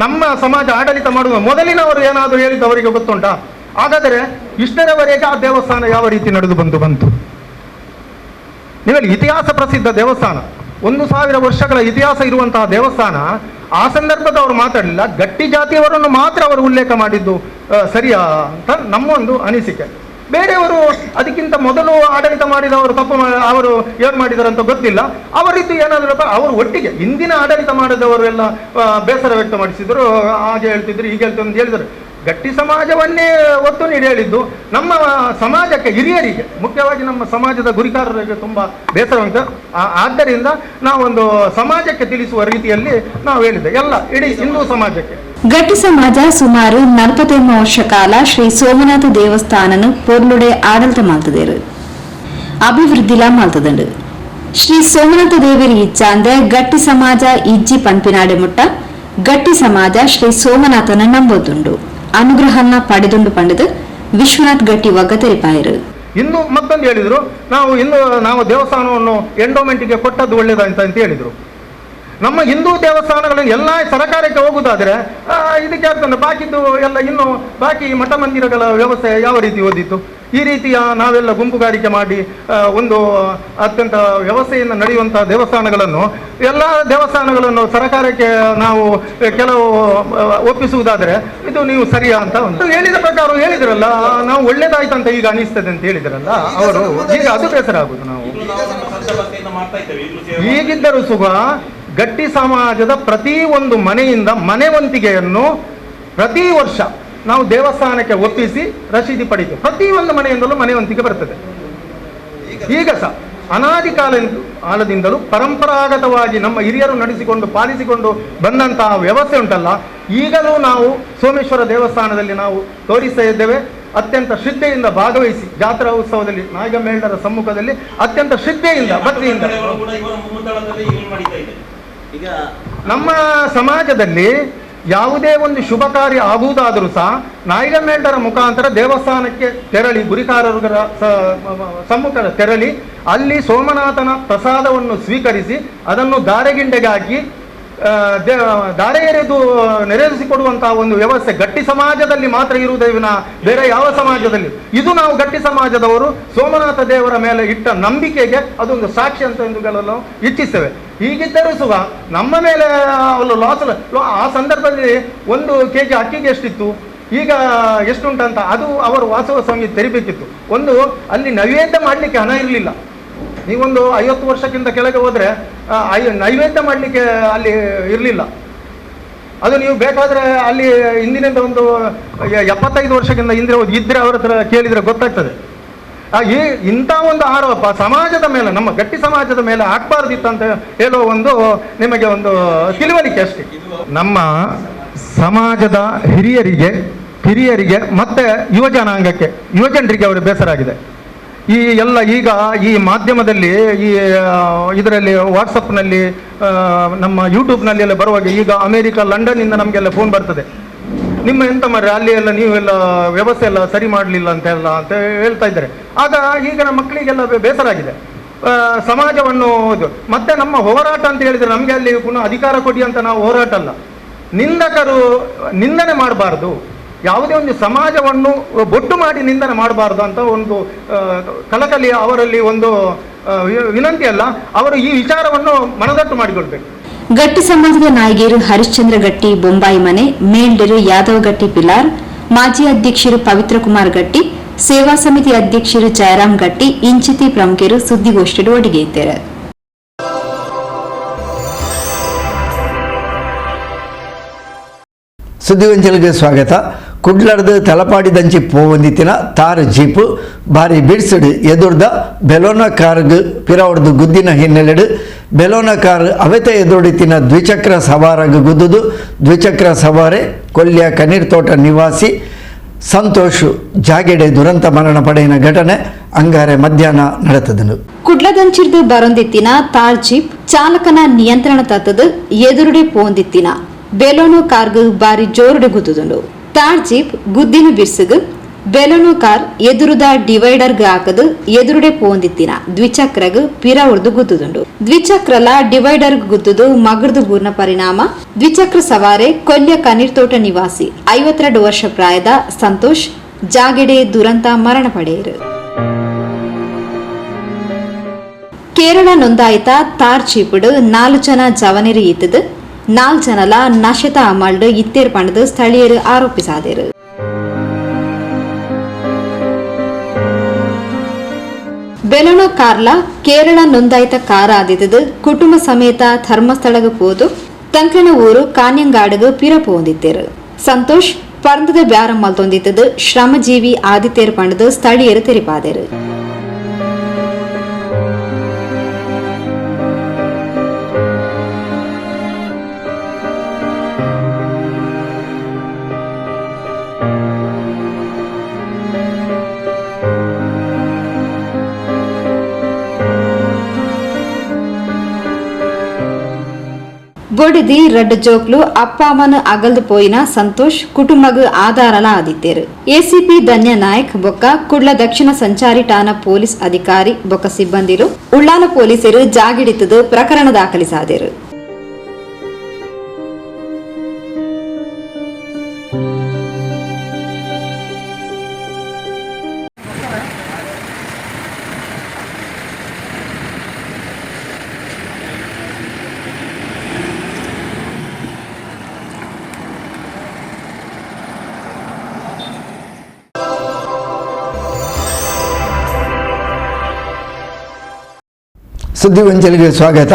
ನಮ್ಮ ಸಮಾಜ ಆಡಳಿತ ಮಾಡುವ ಮೊದಲಿನವರು ಏನಾದರೂ ಹೇಳಿದ್ದು ಅವರಿಗೆ ಗೊತ್ತುಂಟಾ? ಹಾಗಾದರೆ ಇಷ್ಟರವರೆಗೆ ಆ ದೇವಸ್ಥಾನ ಯಾವ ರೀತಿ ನಡೆದು ಬಂತು ನೀವಲ್ಲಿ ಇತಿಹಾಸ ಪ್ರಸಿದ್ಧ ದೇವಸ್ಥಾನ, 1000 ವರ್ಷಗಳ ಇತಿಹಾಸ ಇರುವಂತಹ ದೇವಸ್ಥಾನ ಆ ಸಂದರ್ಭದ ಅವರು ಮಾತಾಡಲಿಲ್ಲ, ಗಟ್ಟಿ ಜಾತಿಯವರನ್ನು ಮಾತ್ರ ಅವರು ಉಲ್ಲೇಖ ಮಾಡಿದ್ದು ಸರಿಯಾ ಅಂತ ನಮ್ಮ ಒಂದು ಅನಿಸಿಕೆ. ಬೇರೆಯವರು ಅದಕ್ಕಿಂತ ಮೊದಲು ಆಡಳಿತ ಮಾಡಿದವರು ತಪ್ಪು ಅವರು ಏನು ಮಾಡಿದ್ದಾರೆ ಅಂತ ಗೊತ್ತಿಲ್ಲ. ಅವರಿದ್ದು ಏನಾದರೂ ಅವರು ಒಟ್ಟಿಗೆ ಹಿಂದಿನ ಆಡಳಿತ ಮಾಡಿದವರು ಎಲ್ಲ ಬೇಸರ ವ್ಯಕ್ತಪಡಿಸಿದ್ರು, ಹಾಗೆ ಹೇಳ್ತಿದ್ರು ಹೀಗೆ ಹೇಳ್ತಿದ್ರು ಅಂತ ಹೇಳಿದರು. ಗಟ್ಟಿ ಸಮಾಜವನ್ನೇ ಒತ್ತು ನೀಡಿ ಹೇಳಿದ್ದು ನಮ್ಮ ಸಮಾಜಕ್ಕೆ, ಹಿರಿಯರಿಗೆ, ಮುಖ್ಯವಾಗಿ ನಮ್ಮ ಸಮಾಜದ ಗುರಿಕಾರರಿಗೆ ತುಂಬ ಬೇಸರವಾಗಿದೆ. ಆದ್ದರಿಂದ ನಾವೊಂದು ಸಮಾಜಕ್ಕೆ ತಿಳಿಸುವ ರೀತಿಯಲ್ಲಿ ನಾವು ಹೇಳಿದ್ದೆ, ಎಲ್ಲ ಇಡೀ ಹಿಂದೂ ಸಮಾಜಕ್ಕೆ. ಗಟ್ಟಿ ಸಮಾಜ ಸುಮಾರು 45 ವರ್ಷ ಕಾಲ ಶ್ರೀ ಸೋಮನಾಥ ದೇವಸ್ಥಾನನು ಪೊರ್ಲುಡೆ ಆಡಳಿತ ಮಾಡ್ತದೇರು, ಅಭಿವೃದ್ಧಿಲ ಮಾಡ್ತದಂಡು. ಶ್ರೀ ಸೋಮನಾಥ ದೇವರಿ ಇಚ್ಛ ಅಂದ್ರೆ ಗಟ್ಟಿ ಸಮಾಜ ಇಜ್ಜಿ ಪಂಪಿನಾಡೆ ಮುಟ್ಟ ಗಟ್ಟಿ ಸಮಾಜ ಶ್ರೀ ಸೋಮನಾಥನ ನಂಬೋದುಂಡು, ಅನುಗ್ರಹನ ಪಡೆದುಂಡು ಪಂಡದು ವಿಶ್ವನಾಥ್ ಗಟ್ಟಿ ಒಗ್ಗ ತೆರಿಪಾಯರು. ಇನ್ನು ಮತ್ತೊಂದು ಹೇಳಿದ್ರು, ನಾವು ದೇವಸ್ಥಾನವನ್ನು ಎಂಡೋಮೆಂಟ್ಗೆ ಕೊಟ್ಟದ್ದು ಒಳ್ಳೇದಾಯ್ತು ಅಂತ ಹೇಳಿದ್ರು. ನಮ್ಮ ಹಿಂದೂ ದೇವಸ್ಥಾನಗಳನ್ನು ಎಲ್ಲ ಸರಕಾರಕ್ಕೆ ಹೋಗುವುದಾದ್ರೆ ಇದಕ್ಕೆ ಆಗ್ತದೆ, ಬಾಕಿದ್ದು ಎಲ್ಲ ಇನ್ನು ಬಾಕಿ ಮಠ ಮಂದಿರಗಳ ವ್ಯವಸ್ಥೆ ಯಾವ ರೀತಿ ಓದಿತ್ತು? ಈ ರೀತಿಯ ನಾವೆಲ್ಲ ಗುಂಪುಗಾರಿಕೆ ಮಾಡಿ ಒಂದು ಅತ್ಯಂತ ವ್ಯವಸ್ಥೆಯಿಂದ ನಡೆಯುವಂಥ ದೇವಸ್ಥಾನಗಳನ್ನು, ಎಲ್ಲ ದೇವಸ್ಥಾನಗಳನ್ನು ಸರಕಾರಕ್ಕೆ ನಾವು ಕೆಲವು ಒಪ್ಪಿಸುವುದಾದರೆ ಇದು ನೀವು ಸರಿಯಾ ಅಂತ ಒಂದು ಹೇಳಿದ ಪ್ರಕಾರ ಹೇಳಿದ್ರಲ್ಲ, ನಾವು ಒಳ್ಳೇದಾಯ್ತಂತ ಈಗ ಅನಿಸ್ತದೆ ಅಂತ ಹೇಳಿದ್ರಲ್ಲ ಅವರು, ಈಗ ಅದು ಬೇಸರ ಆಗುದು. ನಾವು ಈಗಿದ್ದರೂ ಸುಖ ಗಟ್ಟಿ ಸಮಾಜದ ಪ್ರತಿ ಒಂದು ಮನೆಯಿಂದ ಮನೆವಂತಿಗೆಯನ್ನು ಪ್ರತಿ ವರ್ಷ ನಾವು ದೇವಸ್ಥಾನಕ್ಕೆ ಒಪ್ಪಿಸಿ ರಸೀದಿ ಪಡೀತೇವೆ. ಪ್ರತಿ ಒಂದು ಮನೆಯಿಂದಲೂ ಮನೆವಂತಿಗೆ ಬರ್ತದೆ. ಈಗ ಸಹ ಅನಾದಿ ಕಾಲದಿಂದಲೂ ಪರಂಪರಾಗತವಾಗಿ ನಮ್ಮ ಹಿರಿಯರು ನಡೆಸಿಕೊಂಡು ಪಾಲಿಸಿಕೊಂಡು ಬಂದಂತಹ ವ್ಯವಸ್ಥೆ ಉಂಟಲ್ಲ, ಈಗಲೂ ನಾವು ಸೋಮೇಶ್ವರ ದೇವಸ್ಥಾನದಲ್ಲಿ ನಾವು ತೋರಿಸ್ತಾ ಇದ್ದೇವೆ. ಅತ್ಯಂತ ಶ್ರದ್ಧೆಯಿಂದ ಭಾಗವಹಿಸಿ ಜಾತ್ರಾ ಉತ್ಸವದಲ್ಲಿ ನಾಗಮೇಳರ ಸಮ್ಮುಖದಲ್ಲಿ ಅತ್ಯಂತ ಶ್ರದ್ಧೆಯಿಂದ ಭಕ್ತಿಯಿಂದ ನಮ್ಮ ಸಮಾಜದಲ್ಲಿ ಯಾವುದೇ ಒಂದು ಶುಭ ಕಾರ್ಯ ಆಗುವುದಾದರೂ ಸಹ ನಾಯಿಗಮೇಳರ ಮುಖಾಂತರ ದೇವಸ್ಥಾನಕ್ಕೆ ತೆರಳಿ, ಗುರಿಕಾರರ ಸಮ್ಮುಖ ತೆರಳಿ ಅಲ್ಲಿ ಸೋಮನಾಥನ ಪ್ರಸಾದವನ್ನು ಸ್ವೀಕರಿಸಿ ಅದನ್ನು ದಾರೆಗಿಂಡೆಗೆ ಹಾಕಿ ದಾರೆ ಎರೆದು ನೆರವೇರಿಸಿಕೊಡುವಂತಹ ಒಂದು ವ್ಯವಸ್ಥೆ ಗಟ್ಟಿ ಸಮಾಜದಲ್ಲಿ ಮಾತ್ರ ಇರುವುದೇ ವಿನಃ ಬೇರೆ ಯಾವ ಸಮಾಜದಲ್ಲಿ. ಇದು ನಾವು ಗಟ್ಟಿ ಸಮಾಜದವರು ಸೋಮನಾಥ ದೇವರ ಮೇಲೆ ಇಟ್ಟ ನಂಬಿಕೆಗೆ ಅದೊಂದು ಸಾಕ್ಷಿ ಅಂತ ಎಂದು ಇಚ್ಛಿಸ್ತೇವೆ. ಹೀಗಿದ್ದರೂ ಸುಖ ನಮ್ಮ ಮೇಲೆ ಅವರು ಆ ಸಂದರ್ಭದಲ್ಲಿ 1 kg ಅಕ್ಕಿಗೆ ಎಷ್ಟಿತ್ತು, ಈಗ ಎಷ್ಟುಂಟಂತ ಅದು ಅವರು ವಾಸವ ಸ್ವಾಮಿ ತೆರಿಬೇಕಿತ್ತು. ಒಂದು ಅಲ್ಲಿ ನೈವೇದ್ಯ ಮಾಡಲಿಕ್ಕೆ ಹಣ ಇರಲಿಲ್ಲ. ನೀವೊಂದು 50 ವರ್ಷಕ್ಕಿಂತ ಕೆಳಗೆ ಹೋದರೆ ನೈವೇದ್ಯ ಮಾಡಲಿಕ್ಕೆ ಅಲ್ಲಿ ಇರಲಿಲ್ಲ. ಅದು ನೀವು ಬೇಕಾದರೆ ಅಲ್ಲಿ ಹಿಂದಿನಿಂದ ಒಂದು 75 ವರ್ಷಕ್ಕಿಂತ ಹಿಂದೆ ಇದ್ದರೆ ಅವ್ರ ಹತ್ರ ಕೇಳಿದರೆ ಗೊತ್ತಾಗ್ತದೆ. ಇಂಥ ಒಂದು ಆರೋಪ ಸಮಾಜದ ಮೇಲೆ, ನಮ್ಮ ಗಟ್ಟಿ ಸಮಾಜದ ಮೇಲೆ ಆಗ್ಬಾರ್ದಿತ್ತಂತ ಹೇಳೋ ಒಂದು ನಿಮಗೆ ಒಂದು ತಿಳುವಳಿಕೆ ಅಷ್ಟೇ. ನಮ್ಮ ಸಮಾಜದ ಹಿರಿಯರಿಗೆ ಮತ್ತೆ ಯುವಜನಾಂಗಕ್ಕೆ, ಯುವಜನರಿಗೆ ಅವರು ಬೇಸರ ಆಗಿದೆ. ಈಗ ಈ ಮಾಧ್ಯಮದಲ್ಲಿ, ಇದರಲ್ಲಿ ವಾಟ್ಸಪ್ನಲ್ಲಿ, ನಮ್ಮ ಯೂಟ್ಯೂಬ್ನಲ್ಲಿ ಎಲ್ಲ ಬರುವಾಗ ಈಗ ಅಮೇರಿಕ ಲಂಡನ್ನಿಂದ ನಮಗೆಲ್ಲ ಫೋನ್ ಬರ್ತದೆ, ನಿಮ್ಮ ಎಂತ ಮಾಡ್ರಿ ಅಲ್ಲಿ ಎಲ್ಲ ನೀವೆಲ್ಲ ವ್ಯವಸ್ಥೆ ಎಲ್ಲ ಸರಿ ಮಾಡಲಿಲ್ಲ ಅಂತ ಹೇಳ್ತಾ ಇದ್ದಾರೆ. ಆಗ ಈಗ ನಮ್ಮ ಮಕ್ಕಳಿಗೆಲ್ಲ ಬೇಸರ ಆಗಿದೆ. ಸಮಾಜವನ್ನು ಮತ್ತೆ ನಮ್ಮ ಹೋರಾಟ ಅಂತ ಹೇಳಿದರೆ ನಮಗೆ ಅಲ್ಲಿ ಪುನಃ ಅಧಿಕಾರ ಕೊಡಿ ಅಂತ ನಾವು ಹೋರಾಟ ಅಲ್ಲ. ನಿಂದಕರು ನಿಂದನೆ ಮಾಡಬಾರ್ದು, ಯಾವುದೇ ಒಂದು ಸಮಾಜವನ್ನು ಬೊಟ್ಟು ಮಾಡಿ ನಿಂದನೆ ಮಾಡಬಾರ್ದು ಅಂತ ಒಂದು ಕಳಕಳಿ ಅವರಲ್ಲಿ ಒಂದು ವಿನಂತಿ ಅಲ್ಲ, ಅವರು ಈ ವಿಚಾರವನ್ನು ಮನದಟ್ಟು ಮಾಡಿಕೊಳ್ಬೇಕು. ಗಟ್ಟಿ ಸಮಾಜದ ನಾಯಕಿಯರು ಹರಿಶ್ಚಂದ್ರ ಗಟ್ಟಿ ಬೊಂಬಾಯಿ ಮನೆ, ಮೇಲ್ಡರು ಯಾದವ್ ಗಟ್ಟಿ ಪಿಲಾರ್, ಮಾಜಿ ಅಧ್ಯಕ್ಷರು ಪವಿತ್ರ ಕುಮಾರ್ ಗಟ್ಟಿ, ಸೇವಾ ಸಮಿತಿ ಅಧ್ಯಕ್ಷರು ಜಯರಾಮ್ ಗಟ್ಟಿ ಇಂಚಿತಿ ಪ್ರಮುಖರು ಸುದ್ದಿಗೋಷ್ಠಿಯಲ್ಲಿ ಒಟ್ಟಿಗೆ ಇದ್ದಾರೆ. ಸುದ್ದಿಗೊಂಚಲಿಗೆ ಸ್ವಾಗತ. ಕುಡ್ಲಡ್ದು ತಲಪಾಡಿದಂಚಿ ಪೋವಂದಿತ್ತಿನ ತಾರ್ ಜೀಪು ಬಾರಿ ಬಿಡ್ಸಿಡು ಎದುರ್ದ ಬೆಲೋನ ಕಾರ್ಗ್ ಪಿರವಡ್ದು ಗುದ್ದಿನ ಹಿನ್ನೆಲೆಡು ಬೆಲೋನ ಕಾರ್ ಅವೆತ ಎದುರುಡಿತಿನ ದ್ವಿಚಕ್ರ ಸವಾರಗ್ ಗುದ್ದುದು ದ್ವಿಚಕ್ರ ಸವಾರೆ ಕೊಲ್ಯ ಕನೀರ್ ತೋಟ ನಿವಾಸಿ ಸಂತೋಷ್ ಜಾಗೆಡೆ ದುರಂತ ಮರಣ ಪಡೆಯಿನ ಘಟನೆ ಅಂಗಾರೆ ಮಧ್ಯಾಹ್ನ ನಡೆತದನು. ಕುಡ್ಲದಂಚಿರ್ದು ಬರೊಂದಿತ್ತಿನ ತಾರ್ ಜೀಪ್ ಚಾಲಕನ ನಿಯಂತ್ರಣ ತತ್ತದು ಎದುರುಡೆ ಪೋಂದಿತ್ತಿನ ಬೆಲೋನು ಕಾರ್ಗ್ ಬಾರಿ ಜೋರುಡೆ ಗುದ್ದುದುಂಡು. ತಾರ್ ಜೀಪ್ ಗುದ್ದಿನ ಬಿರ್ಸಗ್ ಬೆಲೋನು ಕಾರ್ ಎದುರುದ ಡಿವೈಡರ್ಗ್ ಹಾಕದು ಎದುರುಡೆ ಪೋಂದಿತ್ತಿನ ದ್ವಿಚಕ್ರಗ್ ಪಿರ ಉರ್ದು ಗುದ್ದುದುಂಡು. ದ್ವಿಚಕ್ರಲ ಡಿವೈಡರ್ಗ್ ಗುದ್ದುದು ಮಗರ್ದು ಗೂರ್ನ ಪರಿಣಾಮ ದ್ವಿಚಕ್ರ ಸವಾರೆ ಕೊಲ್ಯ ಕನೀರ್ ತೋಟ ನಿವಾಸಿ 52 ವರ್ಷ ಪ್ರಾಯದ ಸಂತೋಷ್ ಜಾಗೆಡೆ ದುರಂತ ಮರಣ ಪಡೆಯರು. ಕೇರಳ ನೊಂದಾಯಿತ ತಾರ್ ಜೀಪುಡು 4 ಜನ ಜವನೇರಿ ಇತ್ತದು 4 ಜನಲ ನಶೆತ ಅಮಲ್ಡ್ ಇತ್ತೇರ್ ಪಂಡದು ಸ್ಥಳೀಯರು ಆರೋಪಿಸಾದರು. ಬೆಲೋಣ ಕಾರ್ಲ ಕೇರಳ ನೋಂದಾಯಿತ ಕಾರ್ ಆದಿತದು ಕುಟುಂಬ ಸಮೇತ ಧರ್ಮಸ್ಥಳಗೆ ಪೋದು ತಂಕಣ ಊರು ಕಾನ್ಯಂಗಾಡುಗು ಪಿರಪು ಹೊಂದಿತ್ತೇರು. ಸಂತೋಷ್ ಪರಂದದ ಬ್ಯಾರ ಮಲ್ತೊಂದಿತ್ತದು ಶ್ರಮಜೀವಿ ಆದಿತ್ಯರು ಪಂಡದು ಸ್ಥಳೀಯರು ತೆರಿಪಾದರು. ಬೊಡಿದಿ ರಡ್ಡು ಜೋಕ್ಲು ಅಪ್ಪ ಅಮ್ಮನ ಅಗಲ್ದು ಪೋಯಿನ ಸಂತೋಷ್ ಕುಟುಂಬಗ ಆಧಾರಲ ಆದಿತ್ತೇರು. ಎಸಿಪಿ ಧನ್ಯ ನಾಯಕ್ ಬೊಕ್ಕ ಕುಡ್ಲ ದಕ್ಷಿಣ ಸಂಚಾರಿ ಠಾಣಾ ಪೊಲೀಸ್ ಅಧಿಕಾರಿ ಬೊಕ್ಕ ಸಿಬ್ಬಂದಿರು ಉಳ್ಳಾಲ ಪೊಲೀಸರು ಜಾಗಿಡಿತದು ಪ್ರಕರಣ ದಾಖಲಿಸಾದರು. ಸುದ್ದಿ ವಂಚಲಿಗೆ ಸ್ವಾಗತ.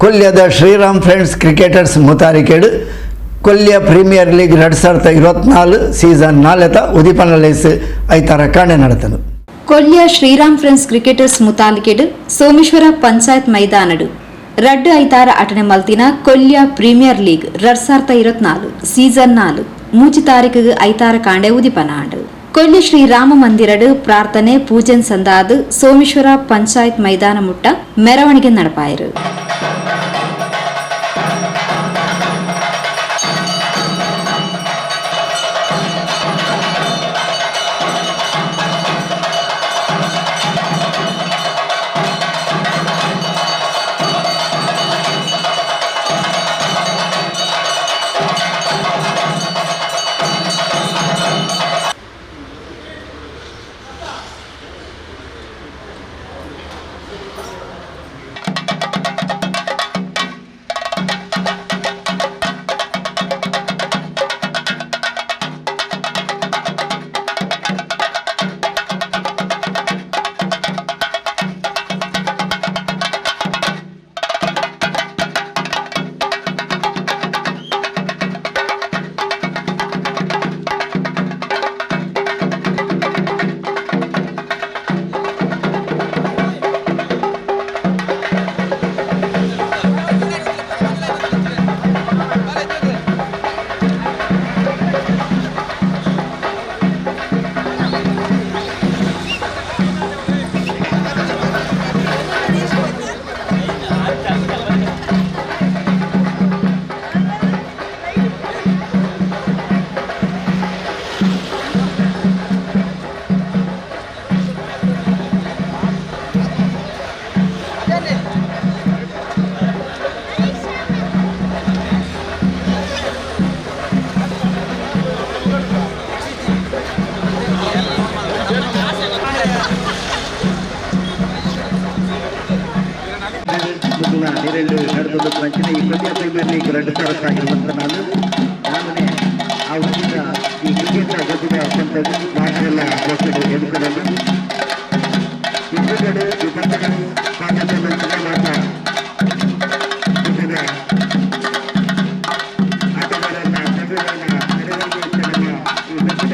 ಕೊಲ್ಯದ ಶ್ರೀರಾಮ್ ಫ್ರೆಂಡ್ಸ್ ಕ್ರಿಕೆಟರ್ಸ್ ಮುತಾರಿಕೆಡು ಕೊಲ್ಯ ಪ್ರೀಮಿಯರ್ ಲೀಗ್ 2024 ಸೀಸನ್ 4 ಉದಿಪನಲೇಸ್ ಐತಾರ ಕಾಣೆ ನಡೆದನು. ಕೊಲ್ಯ ಶ್ರೀರಾಮ್ ಫ್ರೆಂಡ್ಸ್ ಕ್ರಿಕೆಟರ್ಸ್ ಮುತಾಲಿಕೆಡು ಸೋಮೇಶ್ವರ ಪಂಚಾಯತ್ ಮೈದಾನಡು ರಡ್ಡು ಐತಾರ ಅಟನೆ ಮಲ್ತಿನ ಕೊಲ್ಯ ಪ್ರೀಮಿಯರ್ ಲೀಗ್ 2024 ಸೀಸನ್ 4 ಮೂಚಿ ತಾರೀಕಿಗೆ ಐತಾರ ಕಾಂಡೆ ಉದಿಪನಾಡು. ಕೊಲ್ಯ ಶ್ರೀರಾಮ ಮಂದಿರಡು ಪ್ರಾರ್ಥನೆ ಪೂಜನ್ ಸಂದಾದು ಸೋಮೇಶ್ವರ ಪಂಚಾಯತ್ ಮೈದಾನ ಮುಟ್ಟ ಮೆರವಣಿಗೆ ನಡಪಾಯರು. ನಡೆದೊಂದು ಪಂಚನೆ ಈ ಕೊಲ್ಯ ಪ್ರೀಮಿಯರ್ ಲೀಗ್ 2024 ನಾನು ಆ ವರ್ಷದ ಈ ಕ್ರಿಕೆಟ್ ಗೆದ್ದಿದ ಅತ್ಯಂತ ಭಾಷೆಲ್ಲ ಘೋಷಣೆ ಎದುರುಗಳನ್ನು ಹಿಂದುಗಡೆ ವಿಪತ್ತಗಳು ಪಾಠದಲ್ಲಿ ಮಾತ್ರ ಆಟಗಾರರನ್ನ ಸಭೆಗಳನ್ನ ನಡೆವಳಿಕೆ ಈ ಬೆಂಕಿದ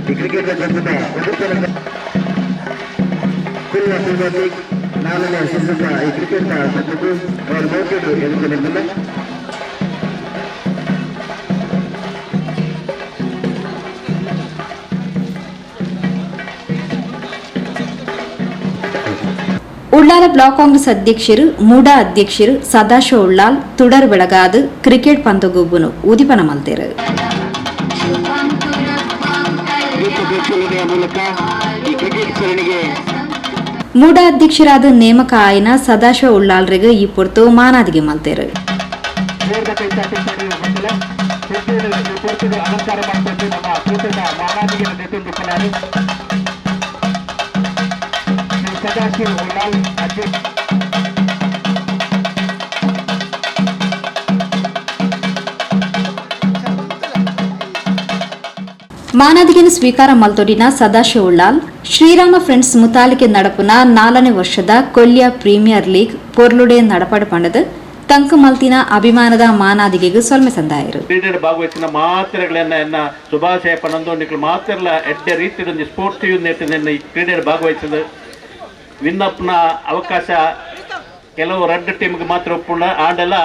ಈ ಕ್ರಿಕೆಟ್ ತಂಡದ ಪ್ರೀಮಿಯರ್ ಲೀಗ್ 4ನೇ ಸೀಸನ್ನ ಈ ಕ್ರಿಕೆಟ್ ತಂಡದ್ದು ಅವರ ಮೌಲ್ಯಗಳು ಎದುರುಗೊಂಡಿಲ್ಲ. ಉಳ್ಳಾಲ ಬ್ಲಾಕ್ ಕಾಂಗ್ರೆಸ್ ಅಧ್ಯಕ್ಷರು ಮೂಡಾ ಅಧ್ಯಕ್ಷರು ಸದಾಶಿವ ಉಳ್ಳಾಲ್ ತುಡರ್ ಬೆಳಗಾದ ಕ್ರಿಕೆಟ್ ಪಂತಗೊಬ್ಬನು ಉದಿಪನ ಮಲ್ತೇರು. ಮೂಲಕ ಈ ಕ್ರಿಕೆಟ್ ಸರಣಿಗೆ ಮೂಡ ಅಧ್ಯಕ್ಷರಾದ ನೇಮಕ ಆಯ್ನ ಸದಾಶಿವ ಉಳ್ಳಾಲ್ರಿಗೆ ಈ ಪೊರ್ತು ಮಾನಾದಿಗೆ ಮಲ್ತೇರು. ಅಲಂಕಾರ ಮಾಡಿಕೊಂಡು ನಮ್ಮ ಕೂಟದ ಮಾನಾದಿಗೆ ನೇತೃತ್ವದಲ್ಲಿ ಸದಾಶಿವ ಉಳ್ಳಾಲ್ ಅಧ್ಯಕ್ಷ ಮಾನಾದಿಗೆನ ಸ್ವೀಕಾರ ಮಲ್ತೊಡಿನ ಸದಾಶಿವ ಉಳ್ಳಾಲ್ ಶ್ರೀರಾಮ ಫ್ರೆಂಡ್ಸ್ ಮುತಾಲಿಕೆ ನಡಪುನ 4ನೇ ವರ್ಷದ ಕೊಲ್ಯ ಪ್ರೀಮಿಯರ್ ಲೀಗ್ ಪೊರ್ಲುಡೆ ನಡಪಡ ಪಂಡದ ತಂಕ ಮಲ್ತಿನ ಅಭಿಮಾನದ ಮಾನಾದಿಗೆಗೂ ಸೊಲ್ಮೆ ಸಂದಾಯರು. ಕ್ರೀಡೆಯಲ್ಲಿ ಭಾಗವಹಿಸಿನ ಮಾತ್ರಗಳನ್ನ ಶುಭಾಶಯ ಪಣಂದು ಮಾತ್ರ ಎಡ್ಡೆ ರೀತಿಯ ಸ್ಪೋರ್ಟ್ಸ್ ಯೂನಿಟ್ ಈ ಕ್ರೀಡೆಯಲ್ಲಿ ಭಾಗವಹಿಸಿದ ವಿನ್ನಪ್ನ ಅವಕಾಶ ಕೆಲವು 2 ಟೀಮ್ಗೆ ಮಾತ್ರ ಒಪ್ಪುಂಡ ಆಂಡೆಲ್ಲ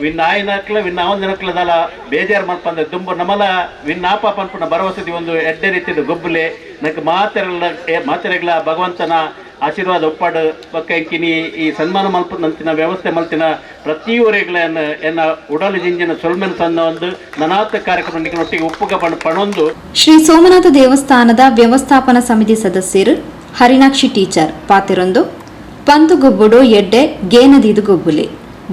ವಿನ್ ಆಯ್ನಕ್ಲ ವಿನ್ ಆವಂದಿನಕ್ಲದಲ್ಲ ಬೇಜಾರು ಮಲ್ಪಂದ ತುಂಬ ನಮ್ಮಲ ವಿನ್ ಆಪ ಪನ್ಪುನ ಭರವಸೆ ಒಂದು ಎಡ್ಡೆ ರೀತಿಯ ಗೊಬ್ಬಲೆ ನಕ್ಕೆ ಮಾತೆರೆಗಳ ಭಗವಂತನ ಆಶೀರ್ವಾದ ಒಪ್ಪಾಡು ಪಕ್ಕಂಕಿನಿ ಈ ಸನ್ಮಾನ ಮಲ್ಪನಂತಿನ ವ್ಯವಸ್ಥೆ ಮಲ್ತಿನ ಪ್ರತಿಯೊರೆಗಳನ್ನ ಎನ್ನ ಉಡಲು ಜಿಂಜಿನ ಸೊಲ್ಮೆನ ಸಣ್ಣ ಒಂದು ನನಾಥ ಕಾರ್ಯಕ್ರಮ ಒಟ್ಟಿಗೆ ಒಪ್ಪುಗ ಪಣೊಂದು ಶ್ರೀ ಸೋಮನಾಥ ದೇವಸ್ಥಾನದ ವ್ಯವಸ್ಥಾಪನಾ ಸಮಿತಿ ಸದಸ್ಯರು ಹರಿಣಾಕ್ಷಿ ಟೀಚರ್ ಪಾತಿರೊಂದು ಪಂತು ಗೊಬ್ಬುಡು ಎಡ್ಡೆ ಗೇನದೀದು ಗೊಬ್ಬುಲೆ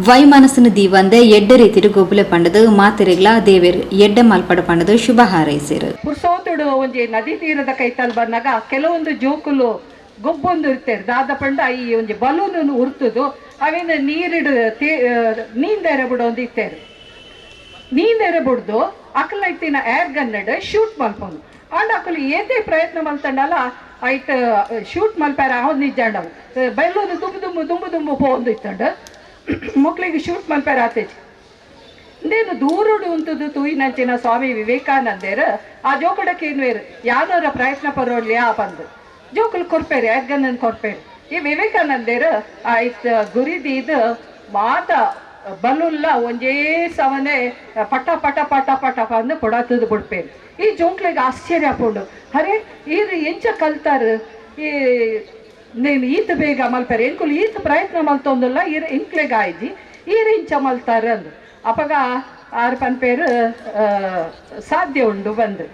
ವೈಮನಸ್ಸಿನ ದೀವಂದೆ ಎಡ್ಡೆ ರೀತಿಯ ಗೊಬ್ಬುಲೆ ಪಂಡದು ಮಾತೆರೆಗ್ಲ ದೇವೇರು ಎಡ್ಡೆ ಮಲ್ಪಡ ಪಂಡದು ಶುಭ ಹಾರೈಸಿರು. ಪುರ್ಸೋತುಡು ಒಂಜಿ ನದಿ ತೀರದ ಕೈತಲ್ ಬಂದಾಗ ಕೆಲವೊಂದು ಜೋಕುಲು ಗೊಬ್ಬೊಂದು ಇರ್ತೇರು ದಾದ ಪಂಡ ಈ ಒಂಜಿ ಬಲೂನು ಉರ್ತುದು ಅವೇನು ನೀರಿಡು ನೀಂದೆರೆ ಬಿಡೋದು ಇತ್ತೇರು ನೀಂದೆರೆ ಬಿಡ್ದು Akal ಐತಿನ air ಗನ್ನಡ್ shoot ಮಲ್ಪೊಂದು and Akal ಏದೇ ಪ್ರಯತ್ನ ಮಲ್ತಂಡಲ್ಲ ಐಟ್ ಶೂಟ್ ಮಲ್ಪಾರ ಅವನು ನಿಜಾಂಡವು ಬೆಲ್ಲೂನು ದುಂಬು ಪೋಂದು ಇತ್ತಂಡು ಮಕ್ಕಳಿಗೆ ಶೂಟ್ ಮಲ್ಪಾರ ಆತೇಜಿ ಇಂದೇನು ದೂರುಡು ಉಂಟುದು ತೂಯಿನಂಚಿನ ಸ್ವಾಮಿ ವಿವೇಕಾನಂದೇರು ಆ ಜೋಕಡಕ್ಕೆ ಏನ್ವೇರು ಯಾನೋರ ಪ್ರಯತ್ನ ಪರೋಳ್ಯಾ ಬಂದು ಜೋಕುಲು ಕೊರ್ಪೇರಿ ಎಗ್ಗನ್ನ ಕೊರ್ಪೇರಿ ಈ ವಿವೇಕಾನಂದೇರು ಆಯ್ತ ಗುರಿದೀದು ಮಾತ ಬಲುಲ್ಲ ಒಂಜೇ ಸವನೆ ಪಟ ಪಟ ಪಟ ಪಟ ಅಂದು ಕೊಡತದು ಬಿಡ್ಪೇರಿ ಈ ಜೋಕ್ಲಿಗೆ ಆಶ್ಚರ್ಯ ಪುಂಡು ಅರೆ ಈರು ಎಂಚ ಕಲ್ತಾರು ಈ ನೀನು ಈತ ಬೇಗ ಮಲ್ಪಾರೆ ಎಂಕುಲು ಈತ ಪ್ರಯತ್ನ ಮಲ್ತೊಂದಲ್ಲ ಈರು ಎಂಕ್ಲೆಗ ಆಯ್ಜಿ ಈರು ಇಂಚ ಮಲ್ತಾರೆ ಅಂದು ಅಪಗ ಆರು ಪನ್ಪೇರು ಸಾಧ್ಯ ಉಂಡು ಬಂದು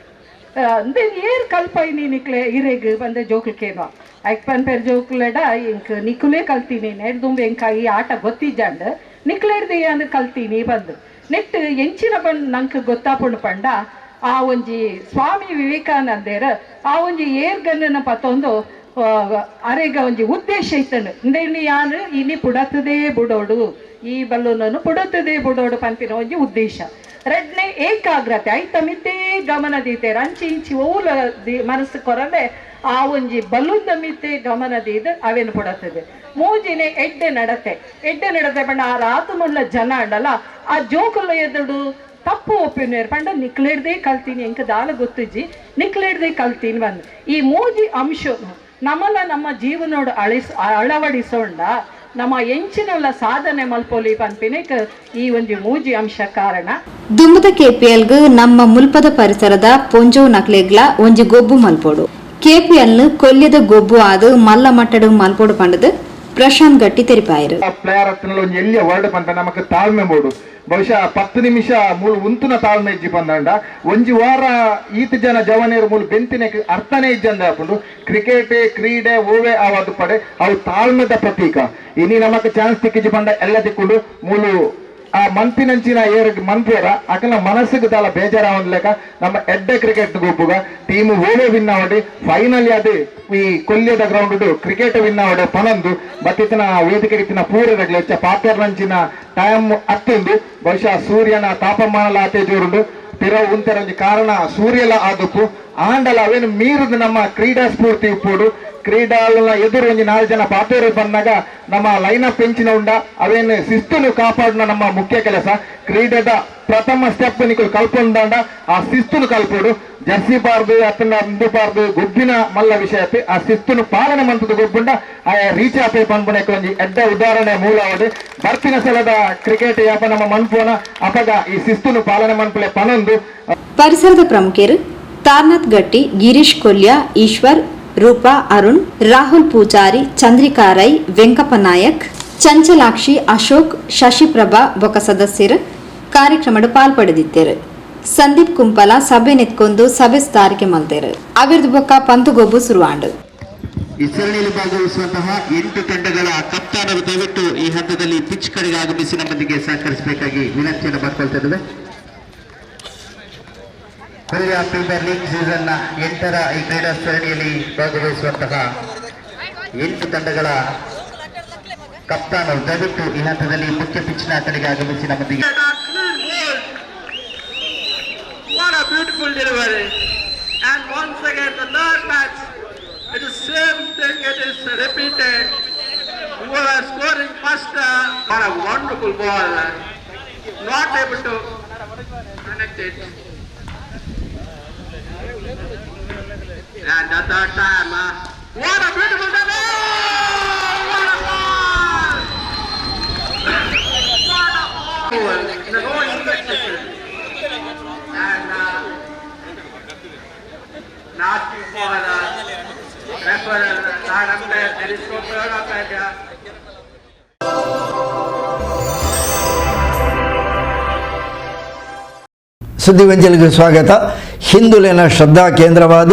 ಏರು ಕಲ್ಪಾಯಿ ನೀನಿಕ್ಲೆ ಇರೆಗ್ ಬಂದೆ ಜೋಕ್ಲಿಕೇನು ಐಕ್ ಪನ್ಪೇರು ಜೋಕ್ಲೆಡ ಇಂಕ್ ನಿಕ್ಕುಲೇ ಕಲ್ತೀನಿ ನೆಡ್ ದುಂಬೆ ಎಂಕಾಯಿ ಆಟ ಗೊತ್ತಿಜ್ಜಂಡ್ ನಿಕ್ಲೇರ್ದೆ ಅಂದ್ರೆ ಕಲ್ತೀನಿ ಬಂದು ನೆಟ್ ಎಂಚಿನ ಬಂದು ನಂಗೆ ಗೊತ್ತಾಪುಂಡು ಪಂಡ ಆ ಒಂಜಿ ಸ್ವಾಮಿ ವಿವೇಕಾನಂದೇರ ಆ ಒಂಜಿ ಏರ್ಗನ್ನ ಪತ್ತೊಂದು ಅರೆಗ ಒಂಜಿ ಉದ್ದೇಶ ಇತ್ತಂಡು ಇಂದೇನು ಯಾನು ಇನಿ ಪುಡತದೇ ಬುಡೋಡು ಈ ಬಲ್ಲೂನನ್ನು ಪುಡತದೇ ಬುಡೋಡು ಪಂಪಿನ ಒಂಜಿ ಉದ್ದೇಶ ರೆಡ್ನೆ ಏಕಾಗ್ರತೆ ಐತ ಮಿತ್ತೇ ಗಮನ ದೀತೇರು ಅಂಚಿ ಇಂಚಿ ಓಲ ಮನಸ್ಸು ಕೊರಲೆ ಆ ಒಂಜಿ ಬಲೂನ್ದ ಮಿತ್ತೆ ಗಮನ ದೀದು ಅವೇನು ಪುಡತದೆ ಮೂಜಿನೆ ಎಡ್ಡೆ ನಡತೆ ಪಂಡ ಆ ರಾತು ಮಲ್ಲ ಜನ ಅಂಡಲ್ಲ ಆ ಜೋಕುಲ್ಲ ಎದುಡು ತಪ್ಪು ಒಪ್ಪಿನೇರು ಪಂಡ ನಿಕ್ಲೇಡ್ದೇ ಕಲ್ತೀನಿ ಎಂಕ ದಾಲ ಗೊತ್ತಿಜ್ಜಿ ನಿಕ್ಲೇಡ್ದೇ ಕಲ್ತೀನಿ ಬಂದು ಈ ಮೂಜಿ ಅಂಶ ನಮ್ಮಲ್ಲ ನಮ್ಮ ಜೀವನೋಡು ಅಳವಡಿಸೋಂಡ ನಮ್ಮ ಎಂಚಿನಲ್ಲ ಸಾಧನೆ ಮಲ್ಪೋಲಿ ಪನ್ಪಿನೇಕ ಈ ಒಂದು ಮೂಜಿ ಅಂಶ ಕಾರಣ. ದುಂಬದ ಕೆಪಿಎಲ್ಗೆ ನಮ್ಮ ಮುಲ್ಪದ ಪರಿಸರದ ಪೊಂಜೋ ನಕ್ಲೆಗ್ಲ ಒಂಜಿ ಗೊಬ್ಬು ಮಲ್ಪೋಡು ಕೆಪಿಎಲ್ ಕೊಲ್ಯದ ಗೊಬ್ಬು ಆದು ಮಲ್ಲ ಮಟ್ಟಡು ಮಲ್ಪೋಡು ಪಂಡದು ಪ್ರಶಾಂತ್ ಗಟ್ಟಿ ತೆರಿಪಾಯರು. ಪ್ಲೇಯರ್ ಹತ್ತಿನ ಒಂದು ಎಲ್ಲಿಯ ವರ್ಡ್ ಪಂತ ನಮಕ್ ತಾಳ್ಮೆ ಬೋಡು ಬಹುಶಃ 10 ನಿಮಿಷ ಮೂಲ ಉಂತುನ ತಾಳ್ಮೆ ಇಜ್ಜಿ ಬಂದಂಡ ಒಂಜಿ ವಾರ ಈತ ಜನ ಜವನೇರು ಮೂಲ ಬೆಂತಿನ ಅರ್ಥನೇ ಇಜ್ಜಂದ ಹಾಕೊಂಡು ಕ್ರಿಕೆಟ್ ಕ್ರೀಡೆ ಓವೆ ಆವಾದ ಪಡೆ ಅವು ತಾಳ್ಮೆದ ಪ್ರತೀಕ ಇನಿ ನಮಕ್ ಚಾನ್ಸ್ ತಿಕ್ಕಿಜಿ ಬಂಡ ಎಲ್ಲ ತಿಕ್ಕೊಂಡು ಮೂಲು ಆ ಮಂಪಿನಂಚಿನ ಏರಿಗೆ ಮಂಪೇರ ಅಕಲ ಮನಸ್ಸಿಗೆ ದಾಲ ಬೇಜಾರಾವನ್ಲೇಕ ನಮ್ಮ ಎಡ್ಡೆ ಕ್ರಿಕೆಟ್ ಗುಂಪುಗ ಟೀಮ್ ಓವೆ ವಿನ್ ಆವಡಿ ಫೈನಲ್ ಅದು ಈ ಕೊಲ್ಯದ ಗ್ರೌಂಡ್ ಕ್ರಿಕೆಟ್ ವಿನ್ ಆವಡೆ ಪನಂದು ಬತ್ತಿನ ವೇದಿಕೆ ಇತ್ತಿನ ಪೂರಗಡ್ಲೆ ಪಾತ್ರಂಚಿನ ಟೈಮ್ ಹತ್ತೊಂದು ಬಹುಶಃ ಸೂರ್ಯನ ತಾಪಮಾನ ಆತೆ ಜೋರುಂಡು ಪಿರವು ಉಂತೆರ ಕಾರಣ ಸೂರ್ಯಲ ಆದುಪ್ಪು ಆಂಡಲ ಅವೇನು ಮೀರುದು ನಮ್ಮ ಕ್ರೀಡಾ ಸ್ಫೂರ್ತಿ ಉಪ್ಪೋಡು ಕ್ರೀಡಾಲ ಎದುರು ಒಂದು 4 ಜನ ಪಾತೇರು ಬಂದಾಗ ನಮ್ಮ ಲೈನಪ್ ಪೆಂಚಿನ ಉಂಡ ಅವೇನು ಶಿಸ್ತುನು ಕಾಪಾಡಿನ ನಮ್ಮ ಮುಖ್ಯ ಕೆಲಸ ಕ್ರೀಡೆದ ಪ್ರಥಮ ಸ್ಟೆಪ್ ನಿಕಲು ಕಲ್ಪೊಂದಾಂಡ ಆ ಶಿಸ್ತುನು ಕಲ್ಪೋಡು ಜರ್ಸಿ ಪಾರ್ದು ಅತ್ತನ ಇಂದು ಪಾರ್ದು ಗೊಬ್ಬಿನ ಮಲ್ಲ ವಿಷಯ ಆ ಶಿಸ್ತುನು ಪಾಲನೆ ಮಂತದ ಗೊಬ್ಬುಂಡ ಆ ರೀಚ್ ಆಪೆ ಪನ್ಪುಣಕ್ಕೆ ಒಂದು ಎಡ್ಡ ಉದಾಹರಣೆ ಮೂಲವಾಡು ಬರ್ತಿನ ಸಲದ ಕ್ರಿಕೆಟ್ ಯಾಪ ನಮ್ಮ ಮನ್ಪೋನ ಅಪಗ ಈ ಶಿಸ್ತುನು ಪಾಲನೆ ಮನ್ಪಲೆ ಪನೊಂದು. ಪರಿಸರದ ಪ್ರಮುಖರು ತಾರ್ನಾಥ್ ಗಟ್ಟಿ, ಗಿರೀಶ್ ಕೊಲ್ಯ, ಈಶ್ವರ್, ರೂಪಾ, ಅರುಣ್, ರಾಹುಲ್ ಪೂಜಾರಿ, ಚಂದ್ರಿಕಾ ರೈ, ವೆಂಕಪ್ಪ ನಾಯಕ್, ಚಂಚಲಾಕ್ಷಿ, ಅಶೋಕ್, ಶಶಿಪ್ರಭಾ ಬೊಕ್ಕ ಸದಸ್ಯರು ಕಾರ್ಯಕ್ರಮದ ಪಾಲ್ಪಡೆದಿದ್ದರು. ಸಂದೀಪ್ ಕುಂಪಲ ಸಭೆ ನೆತ್ಕೊಂಡು ಸಭೆ ಸ್ಥಾರಿಕೆ ಮಲ್ತೇರು ಅವಿರ್ದು ಬೊಕ್ಕ ಪಂತು ಗೊಬ್ಬು ಸುರುವಾಂಡು. ಈ ಸರಣಿಯಲ್ಲಿ ಭಾಗವಹಿಸುವಂತಹ 8 ತಂಡಗಳ ಕಪ್ತಾನರು ದಯವಿಟ್ಟು ಈ ಹಂತದಲ್ಲಿ ಪಿಚ್ ಕಡೆಗೆ ಆಗಮಿಸಿ ನಮ್ಮೊಂದಿಗೆ ಸಹಕರಿಸಬೇಕಾಗಿ ವಿನಂತಿಯನ್ನು ಮಾಡ್ಕೊಳ್ತಾ ಇದ್ದೇವೆ. ಕೊರಿಯಾ ಪ್ರೀಮಿಯರ್ ಲೀಗ್ ಸೀಸನ್ನ 8ರ ಈ ಕ್ರೀಡಾ ಸರಣಿಯಲ್ಲಿ ಭಾಗವಹಿಸುವಂತಹ 8 ತಂಡಗಳ ಕಪ್ತಾನರು ದಯವಿಟ್ಟು ಈ ಹಂತದಲ್ಲಿ ಮುಖ್ಯ ಪಿಚ್ನ ಕಡೆಗೆ ಆಗಮಿಸಿ ನಮ್ಮೊಂದಿಗೆ. What a beautiful delivery! And once again, the third match, it is same thing. It is repeated. Who are scoring first? What a wonderful ball! Not able to connect it. And the third time, what a beautiful delivery! What a ball! What a ball! The goal is expected. And asking for referral, third umpire, there is no third umpire. ಸುದ್ದಿವಂಚಲಿಗೆ ಸ್ವಾಗತ. ಹಿಂದುಲಿನ ಶ್ರದ್ಧಾ ಕೇಂದ್ರವಾದ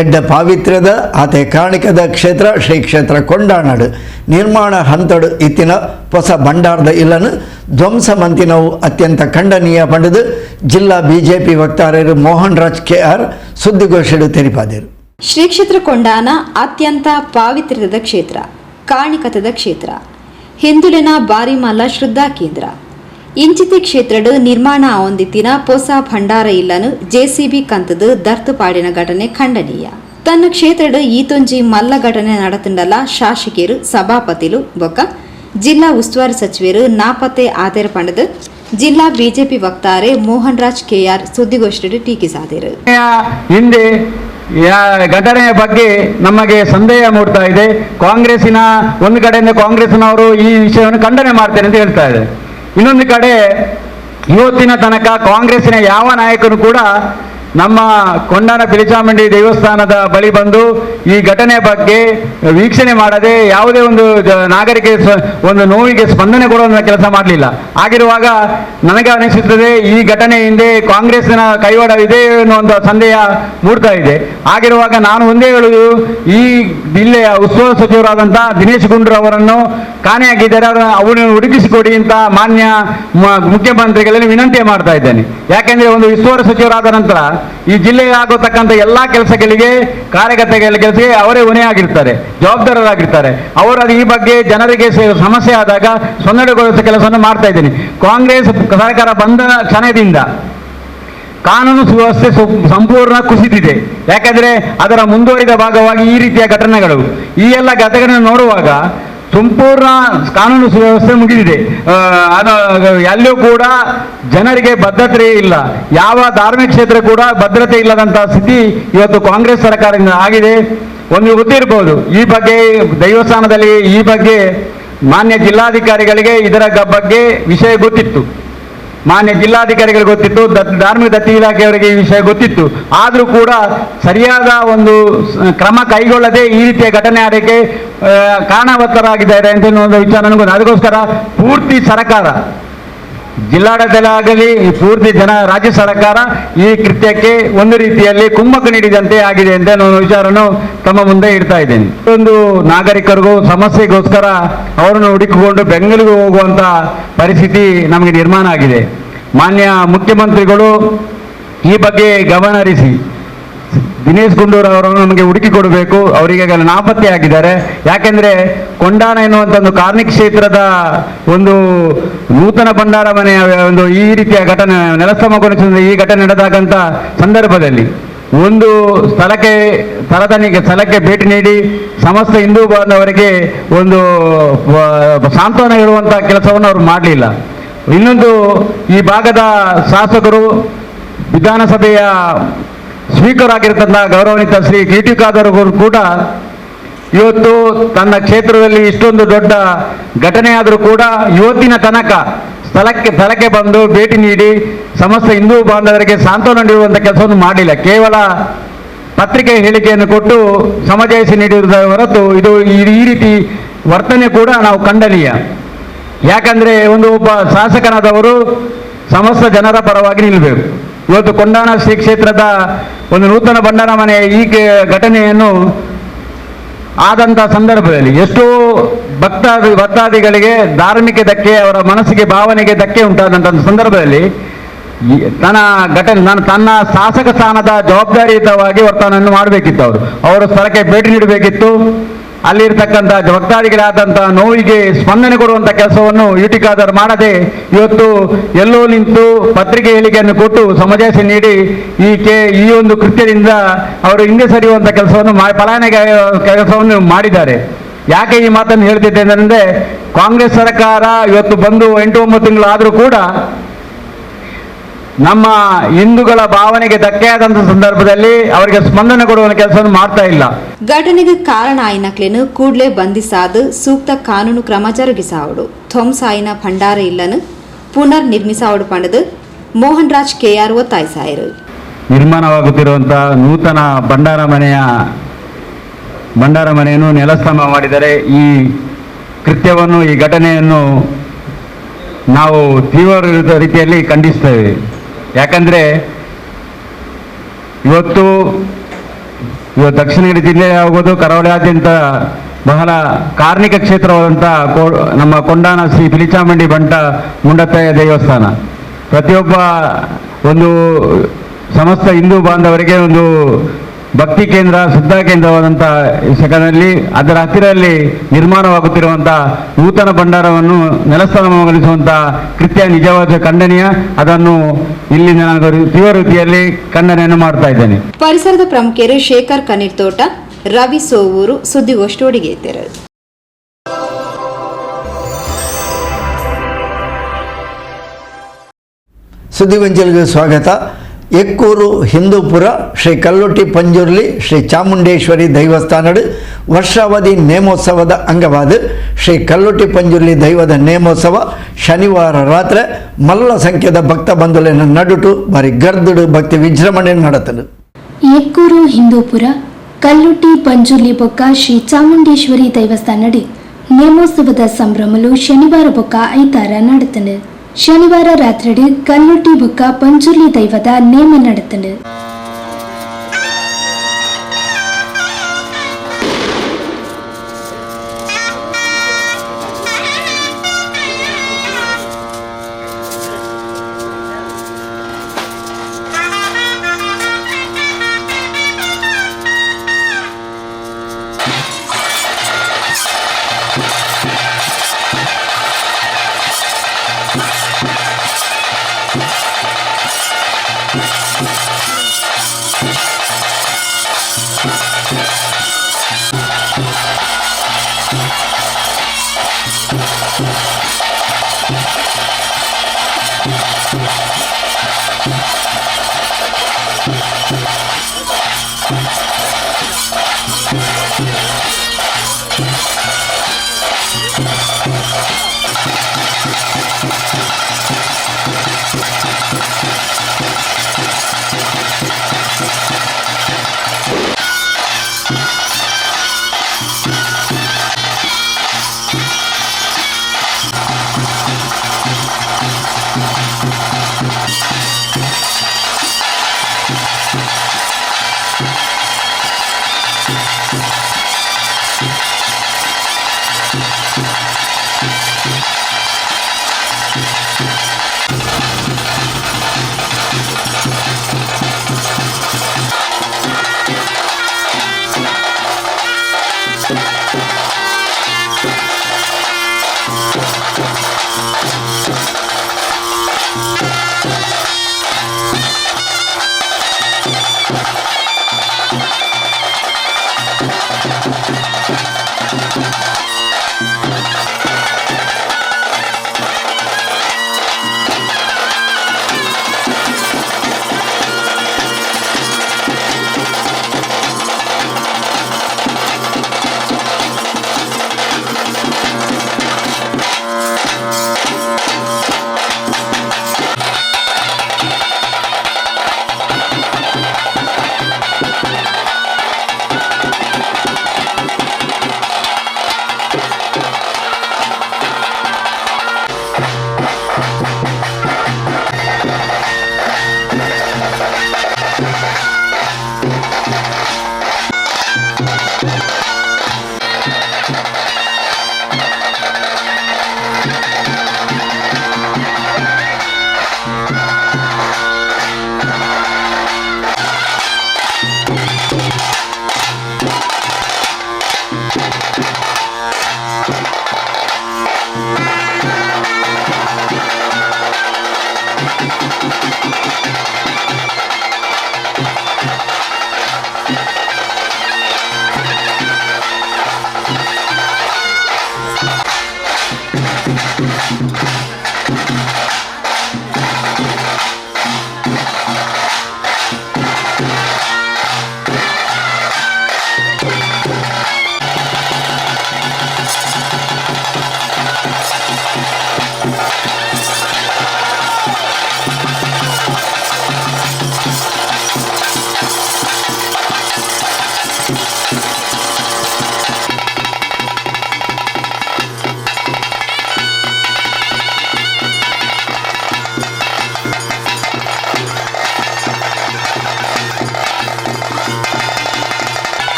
ಎಡ್ಡ ಪಾವಿತ್ರ್ಯದ ಆತೆ ಕಾಣಿಕದ ಕ್ಷೇತ್ರ ಶ್ರೀ ಕ್ಷೇತ್ರ ಕೊಂಡಾನಾಡು ನಿರ್ಮಾಣ ಹಂತಡು ಇತ್ತಿನ ಹೊಸ ಭಂಡಾರದ ಇಲ್ಲನು ಧ್ವಂಸ ಮಂತಿನವು ಅತ್ಯಂತ ಖಂಡನೀಯ ಪಂಡದು ಜಿಲ್ಲಾ ಬಿಜೆಪಿ ವಕ್ತಾರರು ಮೋಹನ್ ರಾಜ್ KR ಸುದ್ದಿಗೋಷ್ಠಿಡು ತೆರಿಪಾದರು. ಶ್ರೀ ಕ್ಷೇತ್ರ ಕೊಂಡಾನ ಅತ್ಯಂತ ಪಾವಿತ್ರ್ಯದ ಕ್ಷೇತ್ರ, ಕಾಣಿಕತದ ಕ್ಷೇತ್ರ, ಹಿಂದುಲಿನ ಬಾರಿಮಲ್ಲ ಶ್ರದ್ಧಾ ಕೇಂದ್ರ ಇಂಚಿತಿ ಕ್ಷೇತ್ರಡು ನಿರ್ಮಾಣ ಆವೊಂದಿತ್ತಿನ ಹೊಸ ಭಂಡಾರ ಇಲ್ಲನು JCB ಕಂತದು ದರ್ತು ಪಾಡಿನ ಘಟನೆ ಖಂಡನೀಯ. ತನ್ನ ಕ್ಷೇತ್ರಡು ಈತೊಂಜಿ ಮಲ್ಲ ಘಟನೆ ನಡತುಂಡಲ ಶಾಸಕಿಯರು ಸಭಾಪತಿಲು ಬೊಕ್ಕ ಜಿಲ್ಲಾ ಉಸ್ತುವಾರಿ ಸಚಿವರು ನಾಪತ್ತೆ ಆಧಾರ ಪಂಡದು ಜಿಲ್ಲಾ ಬಿಜೆಪಿ ವಕ್ತಾರೆ ಮೋಹನ್ ರಾಜ್ KR ಸುದ್ದಿಗೋಷ್ಠಿಯಲ್ಲಿ ಟೀಕಿಸಿದರು. ಹಿಂದೆ ಘಟನೆಯ ಬಗ್ಗೆ ನಮಗೆ ಸಂದೇಹ ಮೂಡ್ತಾ ಇದೆ. ಕಾಂಗ್ರೆಸ್ಸಿನ ಒಂದು ಕಡೆಯಿಂದ ಕಾಂಗ್ರೆಸ್ನವರು ಈ ವಿಷಯವನ್ನು ಖಂಡನೆ ಮಾಡ್ತಾರೆ ಅಂತ ಹೇಳ್ತಾ ಇದೆ. ಇನ್ನೊಂದು ಕಡೆ ಇವತ್ತಿನ ತನಕ ಕಾಂಗ್ರೆಸ್ಸಿನ ಯಾವ ನಾಯಕರು ಕೂಡ ನಮ್ಮ ಕೊಂಡಾನ ಪಿಲಿಚಾಮುಂಡಿ ದೇವಸ್ಥಾನದ ಬಳಿ ಬಂದು ಈ ಘಟನೆ ಬಗ್ಗೆ ವೀಕ್ಷಣೆ ಮಾಡದೆ ಯಾವುದೇ ಒಂದು ನಾಗರಿಕ ಒಂದು ನೋವಿಗೆ ಸ್ಪಂದನೆ ಕೊಡುವಂಥ ಕೆಲಸ ಮಾಡಲಿಲ್ಲ. ಆಗಿರುವಾಗ ನನಗೆ ಅನಿಸುತ್ತದೆ ಈ ಘಟನೆ ಹಿಂದೆ ಕಾಂಗ್ರೆಸ್ಸಿನ ಕೈವಾಡವಿದೆ ಎನ್ನುವಂಥ ಸಂದೇಹ ಮೂಡ್ತಾ ಇದೆ. ಆಗಿರುವಾಗ ನಾನು ಒಂದೇ ಹೇಳುವುದು, ಈ ಜಿಲ್ಲೆಯ ಉಸ್ತುವಾರಿ ಸಚಿವರಾದಂಥ ದಿನೇಶ್ ಗುಂಡೂರಾವ್ ಅವರನ್ನು ಕಾಣೆಯಾಗಿದ್ದಾರೆ, ಅವರನ್ನು ಹುಡುಕಿಸಿಕೊಡಿ ಅಂತ ಮಾನ್ಯ ಮುಖ್ಯಮಂತ್ರಿಗಳಲ್ಲಿ ವಿನಂತಿ ಮಾಡ್ತಾ ಇದ್ದೇನೆ. ಯಾಕೆಂದ್ರೆ ಒಂದು ಉಸ್ತುವಾರಿ ಸಚಿವರಾದ ನಂತರ ಈ ಜಿಲ್ಲೆಗೆ ಆಗೋತಕ್ಕಂಥ ಎಲ್ಲಾ ಕೆಲಸಗಳಿಗೆ ಕಾರ್ಯಕರ್ತೆಗಳ ಕೆಲಸಕ್ಕೆ ಅವರೇ ಹೊಣೆಯಾಗಿರ್ತಾರೆ, ಜವಾಬ್ದಾರರಾಗಿರ್ತಾರೆ. ಅವರು ಈ ಬಗ್ಗೆ ಜನರಿಗೆ ಸಮಸ್ಯೆ ಆದಾಗ ಸೊನ್ನೆಗೊಳಿಸುವ ಕೆಲಸವನ್ನು ಮಾಡ್ತಾ ಇದ್ದೀನಿ. ಕಾಂಗ್ರೆಸ್ ಸರ್ಕಾರ ಬಂದ ಕ್ಷಣದಿಂದ ಕಾನೂನು ಸುವ್ಯವಸ್ಥೆ ಸಂಪೂರ್ಣ ಕುಸಿದಿದೆ. ಯಾಕಂದ್ರೆ ಅದರ ಮುಂದುವರಿದ ಭಾಗವಾಗಿ ಈ ರೀತಿಯ ಘಟನೆಗಳು, ಈ ಎಲ್ಲ ಘಟನೆಗಳನ್ನು ನೋಡುವಾಗ ಸಂಪೂರ್ಣ ಕಾನೂನು ಸುವ್ಯವಸ್ಥೆ ಮುಗಿದಿದೆ. ಎಲ್ಲೂ ಕೂಡ ಜನರಿಗೆ ಭದ್ರತೆ ಇಲ್ಲ, ಯಾವ ಧಾರ್ಮಿಕ ಕ್ಷೇತ್ರ ಕೂಡ ಭದ್ರತೆ ಇಲ್ಲದಂತಹ ಸ್ಥಿತಿ ಇವತ್ತು ಕಾಂಗ್ರೆಸ್ ಸರ್ಕಾರದಿಂದ ಆಗಿದೆ. ಒಂದು ಗೊತ್ತಿರಬಹುದು, ಈ ಬಗ್ಗೆ ದೇವಸ್ಥಾನದಲ್ಲಿ ಈ ಬಗ್ಗೆ ಮಾನ್ಯ ಜಿಲ್ಲಾಧಿಕಾರಿಗಳಿಗೆ ಇದರ ಬಗ್ಗೆ ವಿಷಯ ಗೊತ್ತಿತ್ತು, ಮಾನ್ಯ ಜಿಲ್ಲಾಧಿಕಾರಿಗಳಿಗೆ ಗೊತ್ತಿತ್ತು, ಧಾರ್ಮಿಕ ದತ್ತಿ ಇಲಾಖೆಯವರಿಗೆ ಈ ವಿಷಯ ಗೊತ್ತಿತ್ತು. ಆದರೂ ಕೂಡ ಸರಿಯಾದ ಒಂದು ಕ್ರಮ ಕೈಗೊಳ್ಳದೆ ಈ ರೀತಿಯ ಘಟನೆ ಆಡಕ್ಕೆ ಕಾರಣವತ್ತರಾಗಿದ್ದಾರೆ ಅಂತ ಒಂದು ವಿಚಾರ ನನಗೆ. ಅದಕ್ಕೋಸ್ಕರ ಪೂರ್ತಿ ಸರ್ಕಾರ, ಜಿಲ್ಲಾಡಳಿತವಾಗಲಿ ಪೂರ್ತಿ ರಾಜ್ಯ ಸರ್ಕಾರ ಈ ಕೃತ್ಯಕ್ಕೆ ಒಂದು ರೀತಿಯಲ್ಲಿ ಕುಮ್ಮಕ್ಕು ನೀಡಿದಂತೆ ಆಗಿದೆ ಅಂತ ನಾನು ವಿಚಾರವನ್ನು ತಮ್ಮ ಮುಂದೆ ಇಡ್ತಾ ಇದ್ದೇನೆ. ಒಂದು ನಾಗರಿಕರಿಗೂ ಸಮಸ್ಯೆಗೋಸ್ಕರ ಅವರನ್ನು ಹುಡುಕಿಕೊಂಡು ಬೆಂಗಳೂರಿಗೆ ಹೋಗುವಂತ ಪರಿಸ್ಥಿತಿ ನಮಗೆ ನಿರ್ಮಾಣ ಆಗಿದೆ. ಮಾನ್ಯ ಮುಖ್ಯಮಂತ್ರಿಗಳು ಈ ಬಗ್ಗೆ ಗಮನ ಹರಿಸಿ ದಿನೇಶ್ ಗುಂಡೂರಾವ್ ಅವರನ್ನು ನಮಗೆ ಹುಡುಕಿ ಕೊಡಬೇಕು. ಅವರಿಗೆ ನಾಪತ್ತೆ ಆಗಿದ್ದಾರೆ. ಯಾಕೆಂದ್ರೆ ಕೊಂಡಾನ ಎನ್ನುವಂಥ ಒಂದು ಕಾರ್ಮಿಕ ಕ್ಷೇತ್ರದ ಒಂದು ನೂತನ ಭಂಡಾರ ಮನೆಯ ಒಂದು ಈ ರೀತಿಯ ಘಟನೆ ನೆಲಸ್ತಮಗೊಳಿಸಿದ ಈ ಘಟನೆ ನಡೆದಾಗಂತ ಸಂದರ್ಭದಲ್ಲಿ ಒಂದು ಸ್ಥಳಕ್ಕೆ ಭೇಟಿ ನೀಡಿ ಸಮಸ್ತ ಹಿಂದೂ ಬಾಂಧವರಿಗೆ ಒಂದು ಸಾಂತ್ವನ ಹೇಳುವಂಥ ಕೆಲಸವನ್ನು ಅವರು ಮಾಡಲಿಲ್ಲ. ಇನ್ನೊಂದು, ಈ ಭಾಗದ ಶಾಸಕರು, ವಿಧಾನಸಭೆಯ ಸ್ಪೀಕರ್ ಆಗಿರತಕ್ಕಂಥ ಗೌರವಾನ್ವಿತ ಶ್ರೀ KT ಖಾದರ್ ಅವರು ಕೂಡ ಇವತ್ತು ತನ್ನ ಕ್ಷೇತ್ರದಲ್ಲಿ ಇಷ್ಟೊಂದು ದೊಡ್ಡ ಘಟನೆ ಆದರೂ ಕೂಡ ಇವತ್ತಿನ ತನಕ ಸ್ಥಳಕ್ಕೆ ಬಂದು ಭೇಟಿ ನೀಡಿ ಸಮಸ್ತ ಹಿಂದೂ ಬಾಂಧವರಿಗೆ ಸಾಂತ್ವನ ನೀಡುವಂಥ ಕೆಲಸವನ್ನು ಮಾಡಲಿಲ್ಲ. ಕೇವಲ ಪತ್ರಿಕೆ ಹೇಳಿಕೆಯನ್ನು ಕೊಟ್ಟು ಸಮಜಾಯಿಸಿ ನೀಡಿರುವುದರ ಹೊರತು ಇದು ಈ ರೀತಿ ವರ್ತನೆ ಕೂಡ ನಾವು ಖಂಡನೀಯ. ಯಾಕಂದ್ರೆ ಒಬ್ಬ ಶಾಸಕನಾದವರು ಸಮಸ್ತ ಜನರ ಪರವಾಗಿ ನಿಲ್ಲಬೇಕು. ಇವತ್ತು ಕೊಂಡಾನ ಶ್ರೀ ಕ್ಷೇತ್ರದ ಒಂದು ನೂತನ ಭಂಡಾರ ಮನೆಯ ಈ ಘಟನೆಯನ್ನು ಆದಂಥ ಸಂದರ್ಭದಲ್ಲಿ ಎಷ್ಟೋ ಭಕ್ತಾದಿಗಳಿಗೆ ಧಾರ್ಮಿಕ ಧಕ್ಕೆ, ಅವರ ಮನಸ್ಸಿಗೆ ಭಾವನೆಗೆ ಧಕ್ಕೆ ಉಂಟಾದಂಥ ಸಂದರ್ಭದಲ್ಲಿ ತನ್ನ ಶಾಸಕ ಸ್ಥಾನದ ಜವಾಬ್ದಾರಿಯುತವಾಗಿ ವರ್ತನೆಯನ್ನು ಮಾಡಬೇಕಿತ್ತು. ಅವರು ಸ್ಥಳಕ್ಕೆ ಭೇಟಿ ನೀಡಬೇಕಿತ್ತು. ಅಲ್ಲಿರ್ತಕ್ಕಂಥ ಭಕ್ತಾದಿಗಳಾದಂಥ ನೋವಿಗೆ ಸ್ಪಂದನೆ ಕೊಡುವಂಥ ಕೆಲಸವನ್ನು ಯುಟಿ ಖಾದರ್ ಮಾಡದೆ ಇವತ್ತು ಎಲ್ಲೋ ನಿಂತು ಪತ್ರಿಕೆ ಹೇಳಿಕೆಯನ್ನು ಕೊಟ್ಟು ಸಮಜಾಯಿಷಿ ನೀಡಿ ಈ ಒಂದು ಕೃತ್ಯದಿಂದ ಅವರು ಹಿಂದೆ ಸರಿಯುವಂಥ ಕೆಲಸವನ್ನು ಪಲಾಯನ ಕೆಲಸವನ್ನು ಮಾಡಿದ್ದಾರೆ. ಯಾಕೆ ಈ ಮಾತನ್ನು ಹೇಳ್ತಿದ್ದೆ ಅಂದರೆ, ಕಾಂಗ್ರೆಸ್ ಸರ್ಕಾರ ಇವತ್ತು ಬಂದು 8-9 ತಿಂಗಳು ಆದರೂ ಕೂಡ ನಮ್ಮ ಹಿಂದೂಗಳ ಭಾವನೆಗೆ ಧಕ್ಕೆಯಾದಂಥ ಸಂದರ್ಭದಲ್ಲಿ ಅವರಿಗೆ ಸ್ಪಂದನೆ ಕೊಡುವ ಕೆಲಸವನ್ನು ಮಾಡ್ತಾ ಇಲ್ಲ. ಘಟನೆಗೆ ಕಾರಣ ಆಯ್ನಕ್ಲೇನು ಕೂಡಲೇ ಬಂಧಿಸಾದು ಸೂಕ್ತ ಕಾನೂನು ಕ್ರಮ ಜರುಗಿಸಾವಡು. ಧ್ವಂಸಾಯಿನ ಭಂಡಾರ ಇಲ್ಲನು ಪುನರ್ ನಿರ್ಮಿಸಾವಡು ಪಂಡದು ಮೋಹನ್ ರಾಜ್ ಕೆಆರ್ ಒತ್ತಾಯಿಸಾಯರು. ನಿರ್ಮಾಣವಾಗುತ್ತಿರುವಂತಹ ನೂತನ ಭಂಡಾರ ಮನೆಯನ್ನು ನೆಲಸ್ತಂಭ ಮಾಡಿದರೆ ಈ ಕೃತ್ಯವನ್ನು, ಈ ಘಟನೆಯನ್ನು ನಾವು ತೀವ್ರ ರೀತಿಯಲ್ಲಿ ಖಂಡಿಸ್ತೇವೆ. ಯಾಕಂದರೆ ಇವತ್ತು ದಕ್ಷಿಣ ಕನ್ನಡ ಜಿಲ್ಲೆ ಆಗೋದು ಕರಾವಳಿಯಾದ್ಯಂತ ಬಹಳ ಕಾರ್ಮಿಕ ಕ್ಷೇತ್ರವಾದಂಥ ನಮ್ಮ ಕೊಂಡಾನ ಶ್ರೀ ಪಿಲಿಚಾಮಂಡಿ ಬಂಟ ಮುಂಡತ್ತಯ್ಯ ದೇವಸ್ಥಾನ ಪ್ರತಿಯೊಬ್ಬ ಒಂದು ಸಮಸ್ತ ಹಿಂದೂ ಬಾಂಧವರಿಗೆ ಒಂದು ಭಕ್ತಿ ಕೇಂದ್ರ, ಶ್ರದ್ಧಾ ಕೇಂದ್ರವಾದಂಥ ಸೆಕನಲ್ಲಿ ಅದರ ಹತ್ತಿರದಲ್ಲಿ ನಿರ್ಮಾಣವಾಗುತ್ತಿರುವಂಥ ನೂತನ ಭಂಡಾರವನ್ನು ನೆಲಸ್ಥಾನಗೊಳಿಸುವಂಥ ಕೃತ್ಯ ನಿಜವಾದ ಖಂಡನೀಯ. ಅದನ್ನು ಇಲ್ಲಿ ನಾನು ತೀವ್ರ ರೀತಿಯಲ್ಲಿ ಖಂಡನೆಯನ್ನು ಮಾಡ್ತಾ ಇದ್ದೇನೆ. ಪರಿಸರದ ಪ್ರಮುಖರು ಶೇಖರ್ ಕಣ್ಣೀರ್ ತೋಟ, ರವಿ ಸೋವೂರು ಸುದ್ದಿಗೋಷ್ಠಿಯೊಡಿಗೆ ಇದ್ದರು. ಸುದ್ದಿಗೊಂಚಲಿಗೆ ಸ್ವಾಗತ. ಎಕ್ಕೂರು ಹಿಂದೂಪುರ ಶ್ರೀ ಕಲ್ಲೊಟ್ಟಿ ಪಂಜುರ್ಲಿ ಶ್ರೀ ಚಾಮುಂಡೇಶ್ವರಿ ದೈವಸ್ಥಾನಡು ವರ್ಷಾವಧಿ ನೇಮೋತ್ಸವದ ಅಂಗವಾದ ಶ್ರೀ ಕಲ್ಲೊಟ್ಟಿ ಪಂಜುರ್ಲಿ ದೈವದ ನೇಮೋತ್ಸವ ಶನಿವಾರ ರಾತ್ರಿ ಮಲ್ಲ ಸಂಖ್ಯೆದ ಭಕ್ತ ಬಂಧುಲಿನ ನಡುಟು ಬಾರಿ ಗರ್ದುಡು ಭಕ್ತಿ ವಿಜೃಂಭಣೆ ನಡೆತನು. ಎಕ್ಕೂರು ಹಿಂದೂಪುರ ಕಲ್ಲುಟ್ಟಿ ಪಂಜುರ್ಲಿ ಬೊಕ್ಕ ಶ್ರೀ ಚಾಮುಂಡೇಶ್ವರಿ ದೈವಸ್ಥಾನಡಿ ನೇಮೋತ್ಸವದ ಸಂಭ್ರಮಲು ಶನಿವಾರ ಬೊಕ್ಕ ಐತಾರ ನಡೆತನು. ಶನಿವಾರ ರಾತ್ರಿ ಕಲ್ಲುಟ್ಟಿ ಬೊಕ್ಕ ಪಂಜುರ್ಲಿ ದೈವದ ನೇಮ ನಡೆತನು.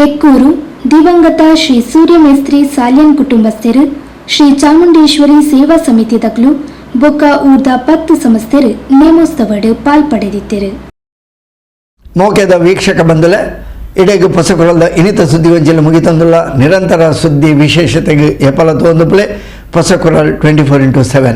ಎಕ್ಕೂರು ದಿವಂಗತ ಶ್ರೀ ಸೂರ್ಯಮೇಸ್ತ್ರಿ ಸಾಲ್ಯನ್ ಕುಟುಂಬಸ್ಥರು ಶ್ರೀ ಚಾಮುಂಡೇಶ್ವರಿ ಸೇವಾ ಸಮಿತಿದಕ್ಲು ಬೊಕ್ಕ ಊರ್ದ 10 ಸಂಸ್ಥೆರು ನೇಮೋತ್ಸವಡ್ ಪಾಲ್ಪಡೆದಿದ್ದರು. ಮೋಕೆದ ವೀಕ್ಷಕ ಬಂದಲೆ ಇಡೆಗು ಪೊಸಕೊಳದ ಇನಿತ ಸುದ್ದಿ ವಂಚನೆ ಮುಗಿತಂದುಳ್ಳ ನಿರಂತರ ಸುದ್ದಿ ವಿಶೇಷತೆಗೆ ಎಪಲ ತೋಂದು ಪ್ಲೇ ಪೊಸಕೊರಲ್ 24x7.